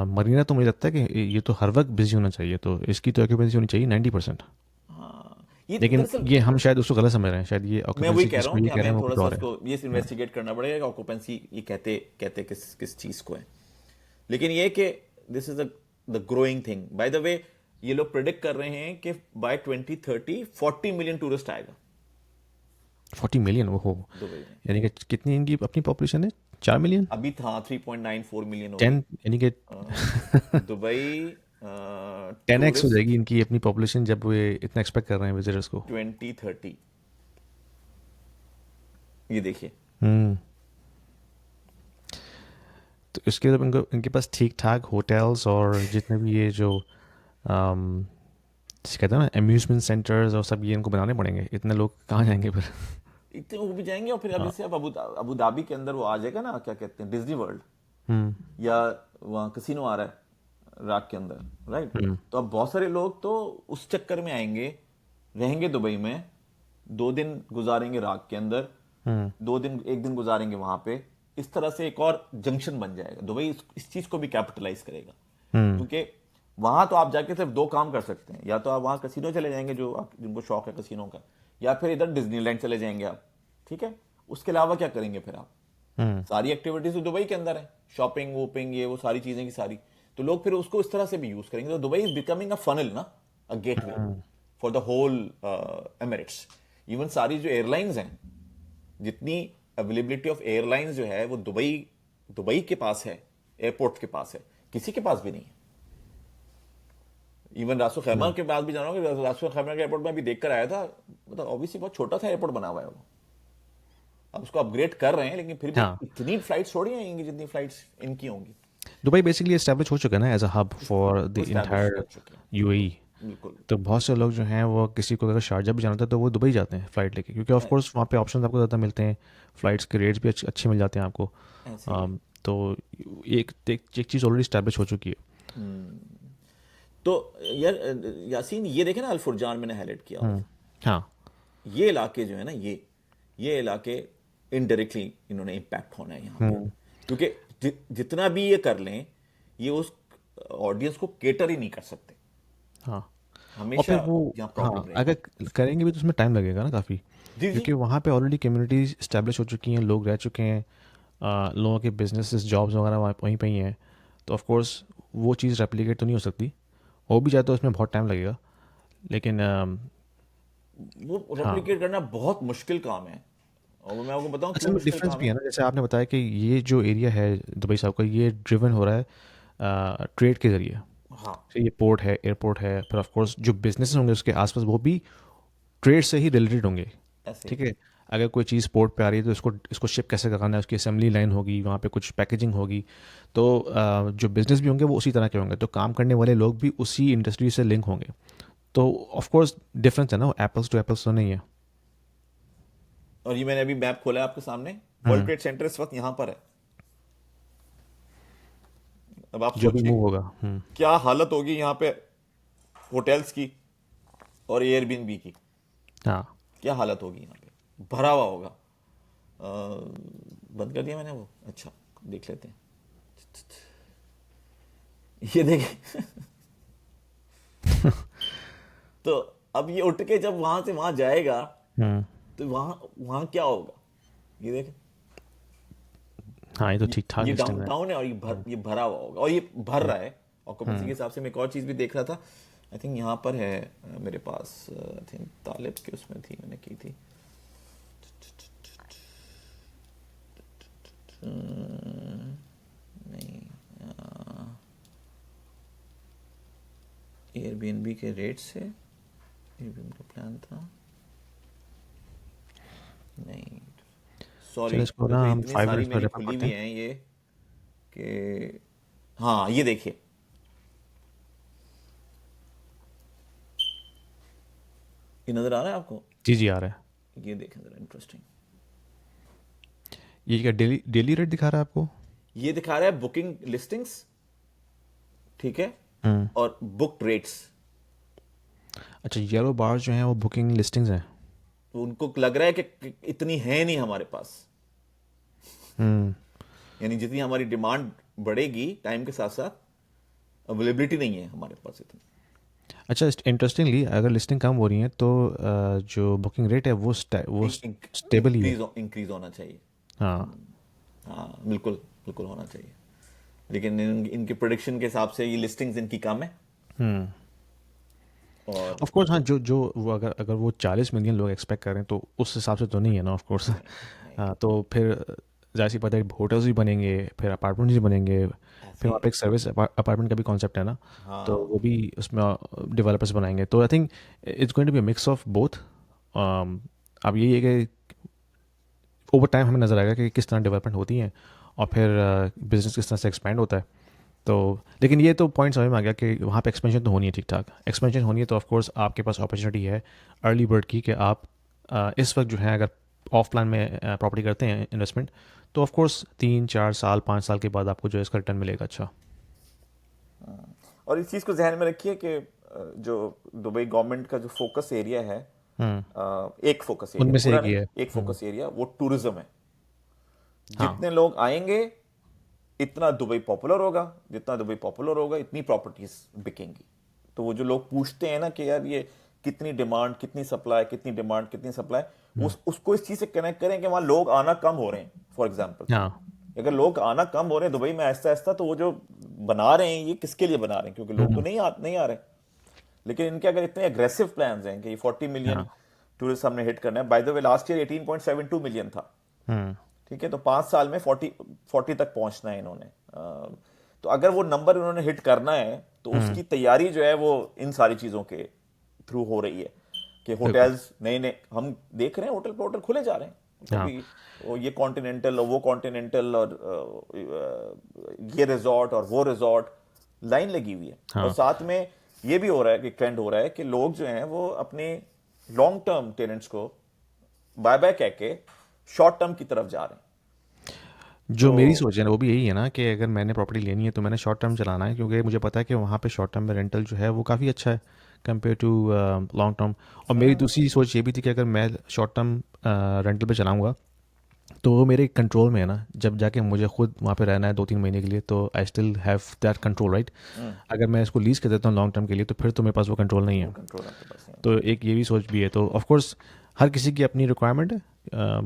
मरीना तो मुझे लगता है कि ये तो हर वक्त बिजी होना चाहिए, तो इसकी तो ऑक्यूपेंसी होनी चाहिए 90%। हाँ, ये लेकिन दरअसल ये हम शायद उसको गलत समझ रहे हैं, शायद ये मैं वही ऑक्यूपेंसी कह रहा जिसको हूँ ये कि कह रहे हमें हैं वो थोड़ा कुछ सा और है। उसको ये इन्वेस्टिगेट करना पड़ेगा कि ऑक्यूपेंसी ये कहते किस चीज को है। लेकिन ये कि this is the growing thing. By the way, ये लोग प्रिडिक्ट कर रहे हैं कि बाय 2030 40 मिलियन टूरिस्ट आएगा 40 मिलियन, ओहो, दुबई में। यानी कि कितनी इनकी अपनी पॉपुलेशन है, 4 मिलियन, अभी था 3.94 मिलियन हो 10, यानी कि गई। दुबई 10x हो टूरिस्ट जाएगी इनकी अपनी पॉपुलेशन जब वे इतना एक्सपेक्ट कर रहे हैं विजिटर्स को। 2030, ये देखिए। हम्म तो इसके लिए इनको इनके पास ठीक ठाक होटल्स और जितने भी ये जो जिसे कहते हैं ना अम्यूजमेंट सेंटर्स और सब, ये इनको बनाने पड़ेंगे। इतने लोग कहाँ जाएंगे फिर? इतने वो भी जाएंगे, और फिर अब जैसे अब अबू धाबी के अंदर वो आ जाएगा ना, क्या कहते हैं, डिज्नी वर्ल्ड, या वहाँ कसिनो आ रहा है रात के अंदर, राइट। तो अब बहुत सारे लोग तो उस चक्कर में आएंगे, रहेंगे दुबई में, 2 दिन गुजारेंगे रात के अंदर, 1 दिन गुजारेंगे वहां पे। इस तरह से एक और जंक्शन बन जाएगा। दुबई इस चीज को भी कैपिटलाइज करेगा, क्योंकि वहां तो आप जाके सिर्फ 2 काम कर सकते हैं, या तो आप वहां कसिनो चले जाएंगे जिनको शौक है कसिनो का, या फिर इधर डिज्नीलैंड चले जाएंगे आप, ठीक है। उसके अलावा क्या करेंगे फिर आप? सारी एक्टिविटीज तो दुबई के अंदर है, शॉपिंग वोपिंग, ये वो सारी चीजें की सारी। तो लोग फिर उसको इस तरह से भी यूज करेंगे। तो Dubai is becoming a funnel ना, a gateway for the whole Emirates. Even सारी जो एयरलाइंस हैं, जितनी अवेलेबिलिटी ऑफ एयरलाइंस जो है वो दुबई के पास है, एयरपोर्ट के पास है, किसी के पास भी नहीं है। इवन रासो खैमा के बाद भी जाना होगा, रासो खैमा के एयरपोर्ट में अभी देखकर आया था, मतलब ऑब्वियसली बहुत छोटा सा एयरपोर्ट बना हुआ है वो। अब उसको अपग्रेड कर रहे हैं, लेकिन फिर भी हाँ। इतनी फ्लाइट्स थोड़ी आएंगी जितनी फ्लाइट्स इनकी होंगी। दुबई बेसिकली एस्टेब्लिश हो चुका है ना as a hub for the Establish entire हो चुके हैं, यूएई। बिल्कुल। तो बहुत से लोग जो हैं वो किसी को अगर शारजा भी जाना था तो वो दुबई जाते हैं फ़्लाइट लेके, क्योंकि ऑफ कोर्स वहाँ पे ऑप्शन आपको ज़्यादा मिलते हैं, फ़्लाइट्स के रेट्स भी अच्छे मिल जाते हैं आपको। ऐसे ही है। तो एक चीज़ ऑलरेडी इस्टेब्लिश हो चुकी है। तो यार यासीन, ये देखे ना अल-फुरजान मैंने हाईलाइट किया हुआ था। हाँ, ये इलाके जो है ना, ये इलाके इनडायरेक्टली इन्होंने इम्पैक्ट होना है यहाँ पे, क्योंकि जितना भी ये कर लें, ये उस ऑडियंस को केटर ही नहीं कर सकते। हाँ, और फिर हमेशा वो, यहाँ हाँ, प्रॉब्लम अगर रहेगी। करेंगे भी तो उसमें टाइम लगेगा ना काफ़ी, जी जी। क्योंकि वहाँ पे ऑलरेडी कम्युनिटीज इस्टेब्लिश हो चुकी हैं, लोग रह चुके हैं, लोगों के बिजनेसेस जॉब्स वगैरह वहाँ वहीं पे ही हैं। तो ऑफ कोर्स वो चीज़ रेप्लिकेट तो नहीं हो सकती, हो भी जाए तो उसमें बहुत टाइम लगेगा। लेकिन वो हाँ, रेप्लिकेट करना बहुत मुश्किल काम है, और वो मैं आपको बताऊं असल क्यों में मुश्किल डिफरेंस काम भी है। है ना, जैसे आपने बताया कि ये जो एरिया है दुबई साहब का, ये ड्रिवन हो रहा है ट्रेड के ज़रिए। हाँ तो ये पोर्ट है, एयरपोर्ट है, फिर ऑफ कोर्स जो बिजनेस होंगे उसके आसपास वो भी ट्रेड से ही रिलेटेड होंगे। ऐसे ही। ठीक है, अगर कोई चीज़ पोर्ट पे आ रही है तो इसको शिप कैसे करना है, उसकी असेंबली लाइन होगी, वहाँ पे कुछ पैकेजिंग होगी। तो जो बिजनेस भी होंगे वो उसी तरह के होंगे, तो काम करने वाले लोग भी उसी इंडस्ट्री से लिंक होंगे। तो ऑफ कोर्स डिफरेंस है ना, एप्पल्स टू एप्पल्स तो नहीं है। और ये मैंने अभी मैप खोला है आपके सामने, वर्ल्ड हम्म, ट्रेड सेंटर इस वक्त यहाँ पर है। अब आप जो भी सोचिए मूव होगा। क्या हालत होगी यहाँ पे होटल्स की और एयरबीएनबी की, हाँ, क्या हालत होगी यहाँ पे, भरा हुआ होगा। बंद कर दिया मैंने वो, अच्छा देख लेते हैं। ये देखिए। तो अब ये उठ के जब वहां से वहां जाएगा हम्म, तो वहां वहां क्या होगा, ये देख। हाँ, ये तो ठीक ठाक ये लिस्टिंग है। डाउनटाउन है और ये भरा हुआ होगा, और ये भर रहा है ऑक्यूपेंसी के हिसाब से। मैं एक और चीज भी देख रहा था, आई थिंक यहाँ पर है मेरे पास, आई थिंक तालिब की उसमें थी, मैंने की थी। नहीं, एयरबीएनबी के रेट से एयरबीएनबी का प्लान था, नहीं सॉरी, चलो इसको ना देखो हम इतनी 5 सारी मिनट्स में मेरी रेफर खुली करते भी हैं। हैं ये, कि हाँ ये देखिए, ये नजर आ रहा है आपको, जी जी, आ रहा है। ये देखें जरा, इंटरेस्टिंग। ये क्या डेली डेली रेट दिखा रहा है आपको? ये दिखा रहा है बुकिंग लिस्टिंग्स, ठीक है, हम्म, और बुक्ड रेट्स। अच्छा, येलो बार्स जो हैं वो बुकिंग लिस्टिंग्स हैं। तो उनको लग रहा है कि इतनी है नहीं हमारे पास, हम्म, यानी जितनी हमारी डिमांड बढ़ेगी टाइम के साथ साथ, अवेलेबिलिटी नहीं है हमारे पास इतनी। अच्छा, इंटरेस्टिंगली अगर लिस्टिंग कम हो रही है तो जो बुकिंग रेट है वो स्टेबल ही है। इंक्रीज होना चाहिए। हाँ, हाँ बिल्कुल, बिल्कुल होना चाहिए। लेकिन इनके प्रोडिक्शन के हिसाब से ये लिस्टिंग्स इनकी कम है, हम्म, और ऑफ कोर्स। हाँ, जो जो वो अगर अगर वो 40 मिलियन लोग एक्सपेक्ट करें तो उस हिसाब से तो नहीं है ना, ऑफ कोर्स। नहीं, हाँ, तो फिर जाहिर सी बात है, होटल्स भी बनेंगे, फिर अपार्टमेंट्स भी बनेंगे, ऐसे फिर ही। वहाँ पे एक सर्विस अपार्टमेंट का भी कॉन्सेप्ट है ना, तो हाँ वो भी उसमें डेवलपर्स बनाएंगे। तो I think it's going to be mix of both. अब यही है कि ओवर टाइम हमें नज़र आएगा कि किस तरह डेवलपमेंट होती है, और फिर बिजनेस किस तरह से एक्सपेंड होता है। तो लेकिन ये तो पॉइंट समझ में आ गया कि वहाँ पे एक्सपेंशन तो होनी है, ठीक ठाक एक्सपेंशन होनी है। तो ऑफ कोर्स आपके पास अपॉर्चुनिटी है अर्ली बर्ड की, कि आप इस वक्त जो है अगर ऑफ प्लान में प्रॉपर्टी करते हैं इन्वेस्टमेंट, तो ऑफ कोर्स 3 4 साल 5 साल के बाद आपको जो है इसका रिटर्न मिलेगा अच्छा। और इस चीज़ को ध्यान में रखिए कि जो दुबई गवर्नमेंट का जो फोकस एरिया है, हम्म, एक फोकस एरिया उनमें से पूरा एक ही नहीं, है। एक फोकस एरिया वो टूरिज्म है। हाँ, जितने लोग आएंगे इतना दुबई पॉपुलर होगा, जितना दुबई पॉपुलर होगा इतनी प्रॉपर्टीज बिकेंगी। तो वो जो लोग पूछते हैं ना कि यार ये कितनी डिमांड कितनी सप्लाई, कितनी डिमांड कितनी सप्लाई, उसको इस चीज से कनेक्ट करें कि वहां लोग आना कम हो रहे हैं। फॉर एग्जाम्पल, हाँ, अगर लोग आना कम हो रहे हैं दुबई में आहिस्ता आहिस्ता, तो वो जो बना रहे हैं ये किसके लिए बना रहे हैं, क्योंकि लोग तो नहीं आ रहे। लेकिन इनके अगर इतने अग्रेसिव प्लान्स हैं कि ये 40 मिलियन हाँ, टूरिस्ट हमने हिट करना है। By the way last year 18.72 million था, हम्म, ठीक है, तो 5 साल में 40 तक पहुंचना है इन्होंने। तो अगर वो नंबर इन्होंने हिट करना है तो उसकी तैयारी जो है वो इन सारी चीजों के थ्रू हो रही है, कि बिल्कुल। होटल्स नए नए हम देख रहे हैं, होटल पे होटल खुले जा रहे हैं। हाँ, कभी ये कॉन्टिनेंटल और वो कॉन्टिनेंटल, और ये रिजॉर्ट और वो रिजॉर्ट, लाइन लगी हुई है। और हाँ, साथ में ये भी हो रहा है कि ट्रेंड हो रहा है कि लोग जो हैं वो अपने लॉन्ग टर्म टेनेंट्स को बाय बाय कह के शॉर्ट टर्म की तरफ जा रहे हैं। जो मेरी तो सोच है ना वो भी यही है ना, कि अगर मैंने प्रॉपर्टी लेनी है तो मैंने शॉर्ट टर्म चलाना है, क्योंकि मुझे पता है कि वहाँ पे शॉर्ट टर्म में रेंटल जो है वो काफ़ी अच्छा है कंपेयर टू लॉन्ग टर्म। और मेरी दूसरी सोच ये भी थी कि अगर मैं शॉर्ट टर्म रेंटल पे चलाऊँगा तो वो मेरे कंट्रोल में है ना, जब जाके मुझे खुद वहाँ पे रहना है 2-3 महीने के लिए, तो I still have that control, right? अगर मैं इसको लीज कर देता हूँ लॉन्ग टर्म के लिए, तो फिर तो मेरे पास वो कंट्रोल नहीं है। कंट्रोल आपके पास नहीं तो एक ये भी सोच भी है। तो ऑफ कोर्स हर किसी की अपनी रिक्वायरमेंट है।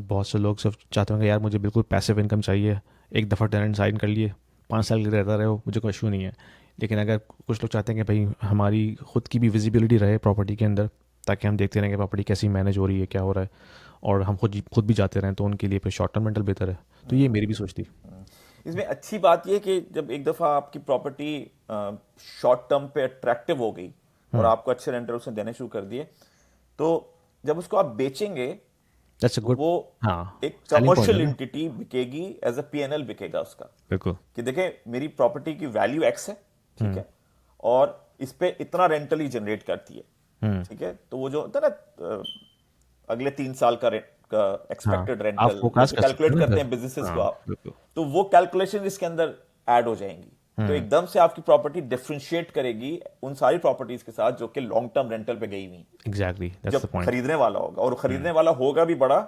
बहुत से लोग सब चाहते होंगे यार मुझे बिल्कुल पैसिव इनकम चाहिए, एक दफ़ा टेनेंट साइन कर लिए 5 साल के लिए रहता रहे हो, मुझे कोई इशू नहीं है। लेकिन अगर कुछ लोग चाहते हैं कि भाई हमारी खुद की भी विजिबिलिटी रहे प्रॉपर्टी के अंदर, ताकि हम देखते रहें कि प्रॉपर्टी कैसी मैनेज हो रही है, क्या हो रहा है, और हम खुद भी जाते रहें, तो उनके लिए फिर शॉर्ट टर्म रेंटल बेहतर है। तो ये मेरी भी सोच थी। इसमें अच्छी बात यह कि जब एक दफा आपकी प्रॉपर्टी शॉर्ट टर्म पे अट्रैक्टिव हो गई और आपको अच्छे रेंटल उसने देने शुरू कर दिए, तो जब उसको आप बेचेंगे दैट्स अ तो गुड। वो हाँ, एक सेलिंग पॉइंट कमर्शियल है ना। एंटिटी बिकेगी, एज अ पीएनएल बिकेगा उसका, बिल्कुल। कि देखें मेरी प्रॉपर्टी की वैल्यू एक्स है, ठीक है, और इस पे इतना रेंटल ही जनरेट करती है, ठीक है। तो वो जो होता है ना अगले 3 साल का हाँ, एक्सपेक्टेड आप रेंटल फोरकास्ट कर सकते कैलकुलेट हो ना करते फिर। हैं बिजनेसेस को हाँ, आप, बिल्कुल। तो वो कैलकुलेशन इसके अंदर ऐड हो जाएंगी। तो एकदम से आपकी प्रॉपर्टी डिफरेंशिएट करेगी उन सारी प्रॉपर्टीज के साथ जो कि लॉन्ग टर्म रेंटल पे गई हुई, एग्जैक्टली, दैट्स द जब पॉइंट। खरीदने वाला होगा, और खरीदने वाला होगा भी बड़ा,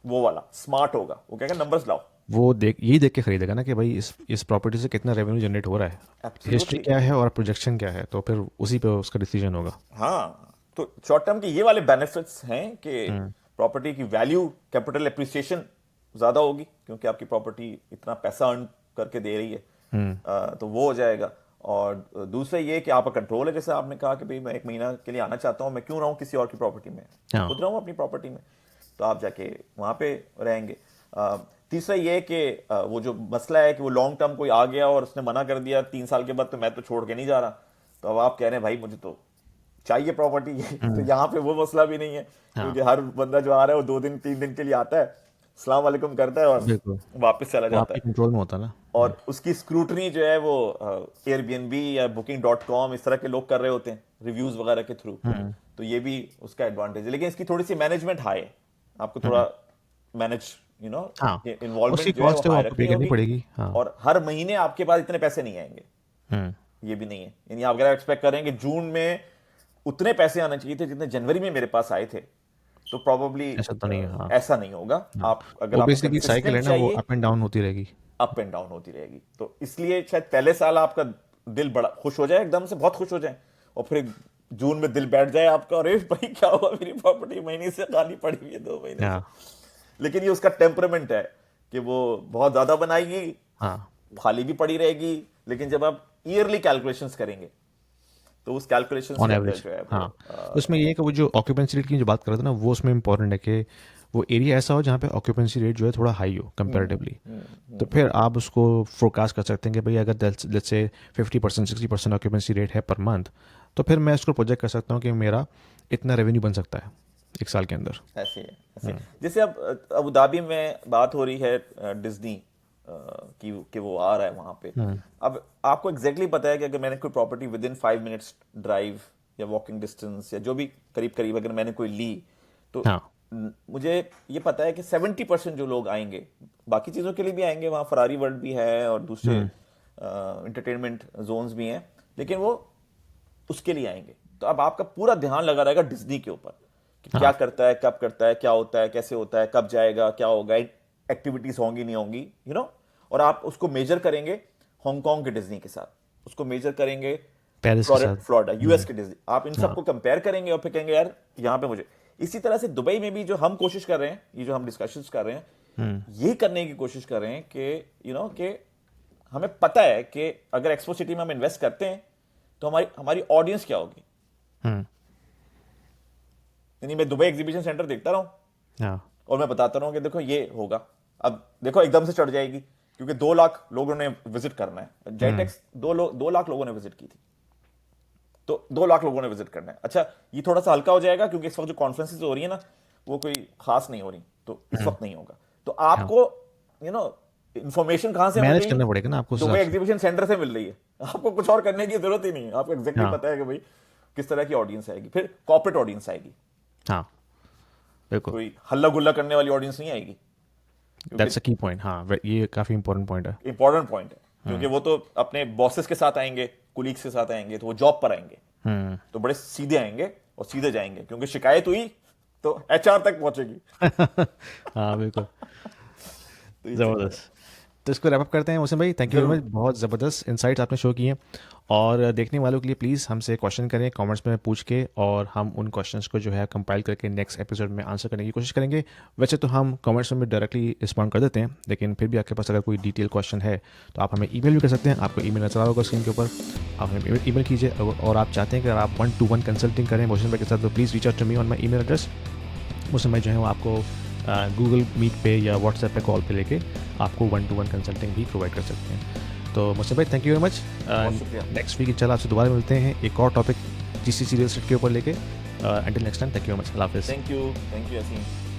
वो वाला स्मार्ट होगा, वो कहेगा नंबर्स लाओ। वो यही देख के खरीदेगा ना कि भाई इस प्रॉपर्टी से कितना रेवेन्यू जनरेट हो रहा है, हिस्ट्री एब्सोल्युटली। क्या है और प्रोजेक्शन क्या है, तो फिर उसी पे उसका डिसीजन होगा। हाँ, तो शॉर्ट टर्म के ये वाले बेनिफिट्स हैं कि प्रॉपर्टी की वैल्यू, कैपिटल एप्रिसिएशन ज्यादा होगी, क्योंकि आपकी प्रॉपर्टी इतना पैसा अर्न करके दे रही है, तो वो हो जाएगा। और दूसरा ये कि आपका कंट्रोल है, जैसे आपने कहा कि भाई मैं 1 महीना के लिए आना चाहता हूँ, मैं क्यों रहूँ किसी और की प्रॉपर्टी में, हाँ। खुद रहूँ अपनी प्रॉपर्टी में, तो आप जाके वहां पे रहेंगे। तीसरा ये कि वो जो मसला है कि वो लॉन्ग टर्म कोई आ गया और उसने मना कर दिया 3 साल के बाद, तो मैं तो छोड़ के नहीं जा रहा, तो अब आप कह रहे हैं भाई मुझे तो चाहिए प्रॉपर्टी तो यहाँ पे वो मसला भी नहीं है, क्योंकि हर बंदा जो आ रहा है वो 2 दिन 3 दिन के लिए आता है, सलाम वालेकुम करता है और बिल्कुल, वापस चला वो जाता आपके है। कंट्रोल में होता है ना। और उसकी स्क्रूटनी जो है वो एयरबीएनबी या booking.com इस तरह के लोग कर रहे होते हैं रिव्यूज वगैरह के थ्रू, तो ये भी उसका एडवांटेज है। लेकिन इसकी थोड़ी सी मैनेजमेंट हाई है, आपको थोड़ा मैनेज हाँ, उसकी इन्वॉल्वमेंट जो है वो कॉस्ट है वो हाई आपको रखनी पे करनी होगी, पड़ेगी। हाँ। और हर महीने आपके पास इतने पैसे नहीं आएंगे, ये भी नहीं है। यानी आप अगर एक्सपेक्ट करें कि जून में उतने पैसे आने चाहिए थे जितने जनवरी में मेरे पास आए थे, तो प्रॉब्ली ऐसा तो नहीं है। हाँ, ऐसा नहीं होगा। हाँ, आप अगर वो आपको बेसिकली साइकिल है कंसिस्टेंट ना, वो चाहिए, अप एंड डाउन होती रहेगी। अप एंड डाउन होती रहेगी, तो इसलिए शायद पहले साल आपका दिल बड़ा खुश हो जाए, एकदम से बहुत खुश हो जाए, और फिर जून में दिल बैठ जाए आपका, अरे भाई क्या हुआ मेरी प्रॉपर्टी महीने से खाली पड़ी हुई है 2 महीने हाँ। से। लेकिन ये उसका टेम्परामेंट है कि वो बहुत ज्यादा बनाएगी, हाँ, खाली भी पड़ी रहेगी, लेकिन जब आप ईयरली कैलकुलेशंस करेंगे तो उस कैलकुलेशंस ऑन के अंदर एवरेज। जो है वो हाँ, तो उसमें ये है कि वो जो ऑक्यूपेंसी रेट की जो बात कर रहे थे ना, वो उसमें इंपॉर्टेंट है कि वो एरिया ऐसा हो जहाँ पे ऑक्यूपेंसी रेट जो है थोड़ा हाई हो कंपैरेटिवली। तो फिर आप उसको फोरकास्ट कर सकते हैं कि भाई अगर लेट्स से 50% 60% ऑक्यूपेंसी रेट है पर मंथ, तो फिर मैं उसको प्रोजेक्ट कर सकता हूँ कि मेरा इतना रेवेन्यू बन सकता है 1 साल के अंदर। ऐसे है, ऐसे है। जैसे अब अबू धाबी में बात हो रही है डिज्नी की कि वो आ रहा है वहां पे। अब आपको एग्जैक्टली पता है कि अगर मैंने कोई property with in 5 minutes drive या वॉकिंग डिस्टेंस या जो भी करीब करीब अगर मैंने कोई ली, तो हाँ। मुझे ये पता है कि 70% जो लोग आएंगे, बाकी चीज़ों के लिए भी आएंगे, वहाँ फरारी वर्ल्ड भी है और दूसरे इंटरटेनमेंट जोन्स भी हैं, लेकिन वो उसके लिए आएंगे। तो अब आपका पूरा ध्यान लगा रहेगा डिज्नी के ऊपर कि क्या करता है, कब करता है, क्या होता है, कैसे होता है, कब जाएगा, क्या होगा, एक्टिविटीज होंगी नहीं होंगी, और आप उसको मेजर करेंगे हांगकांग के डिज्नी के साथ, उसको मेजर करेंगे पेरिस के साथ। फ्लोरिडा यूएस के डिज्नी, आप इन सबको कंपेयर करेंगे और फिर कहेंगे यार यहाँ पे मुझे। इसी तरह से दुबई में भी जो हम कोशिश कर रहे हैं, ये जो हम डिस्कशंस कर रहे हैं, ये करने की कोशिश कर रहे हैं कि कि हमें पता है कि अगर एक्सपो सिटी में हम इन्वेस्ट करते हैं तो हमारी ऑडियंस क्या होगी। यानी मैं दुबई एग्जीबिशन सेंटर देखता रहूं और मैं बताता रहूं कि देखो ये होगा, अब देखो एकदम से चढ़ जाएगी, क्योंकि 2 लाख लोगों ने विजिट करना है। जेटेक्स 2 लाख लोगों ने विजिट की थी, तो 2 लाख लोगों ने विजिट करना है। अच्छा, ये थोड़ा सा हल्का हो जाएगा क्योंकि इस वक्त जो कॉन्फ्रेंसेस हो रही है ना, वो कोई खास नहीं हो रही, तो इस वक्त नहीं होगा। तो आपको इंफॉर्मेशन कहां से मिल मैनेज रही करना है? पड़ेगा ना आपको। दुबई एग्जीबिशन सेंटर से मिल रही है, आपको कुछ और करने की जरूरत ही नहीं है, आपको एग्जैक्टली पता है कि भाई किस तरह की ऑडियंस आएगी। फिर कॉर्पोरेट ऑडियंस आएगी, हाँ बिल्कुल, कोई हल्ला गुल्ला करने वाली ऑडियंस नहीं आएगी। दैट्स अ की पॉइंट। हाँ, ये काफी इंपॉर्टेंट पॉइंट है। इंपॉर्टेंट पॉइंट है, क्योंकि वो तो अपने बॉसेस के साथ आएंगे, कुलीग्स के साथ आएंगे, तो वो जॉब पर आएंगे, तो बड़े सीधे आएंगे और सीधे जाएंगे, क्योंकि शिकायत हुई तो एचआर तक पहुंचेगी। हाँ बिल्कुल। ज़बरदस्त। तो इसको रैप अप करते हैं मौसम भाई। थैंक यू वेरी मच, बहुत ज़बरदस्त इंसाइट्स आपने शो किए हैं। और देखने वालों के लिए प्लीज़ हमसे क्वेश्चन करें कमेंट्स में पूछ के, और हम उन क्वेश्चंस को जो है कंपाइल करके नेक्स्ट एपिसोड में आंसर करने की कोशिश करेंगे। वैसे तो हम कमेंट्स में डायरेक्टली रिस्पॉन्ड कर देते हैं, लेकिन फिर भी आपके पास अगर कोई डिटेल क्वेश्चन है तो आप हमें ईमेल भी कर सकते हैं। आपको ईमेल नजर आ होगा स्क्रीन के ऊपर, आप हमें ईमेल कीजिए। और आप चाहते हैं कि अगर आप 1-to-1 कंसल्टिंग करें मौसम भाई के साथ, तो please reach out to me on my email address. मौसम भाई जो है वो आपको गूगल मीट पे या व्हाट्सएप पे कॉल पे लेके आपको 1-to-1 कंसल्टिंग भी प्रोवाइड कर सकते हैं। तो मौसम भाई थैंक यू वेरी मच। शुक्रिया। नेक्स्ट वीक इंशाल्लाह आपसे दोबारा मिलते हैं एक और टॉपिक जीसीसी रियल एस्टेट के ऊपर लेके। Until next time, thank you very much, अल्लाह हाफिज़। Thank you Asim.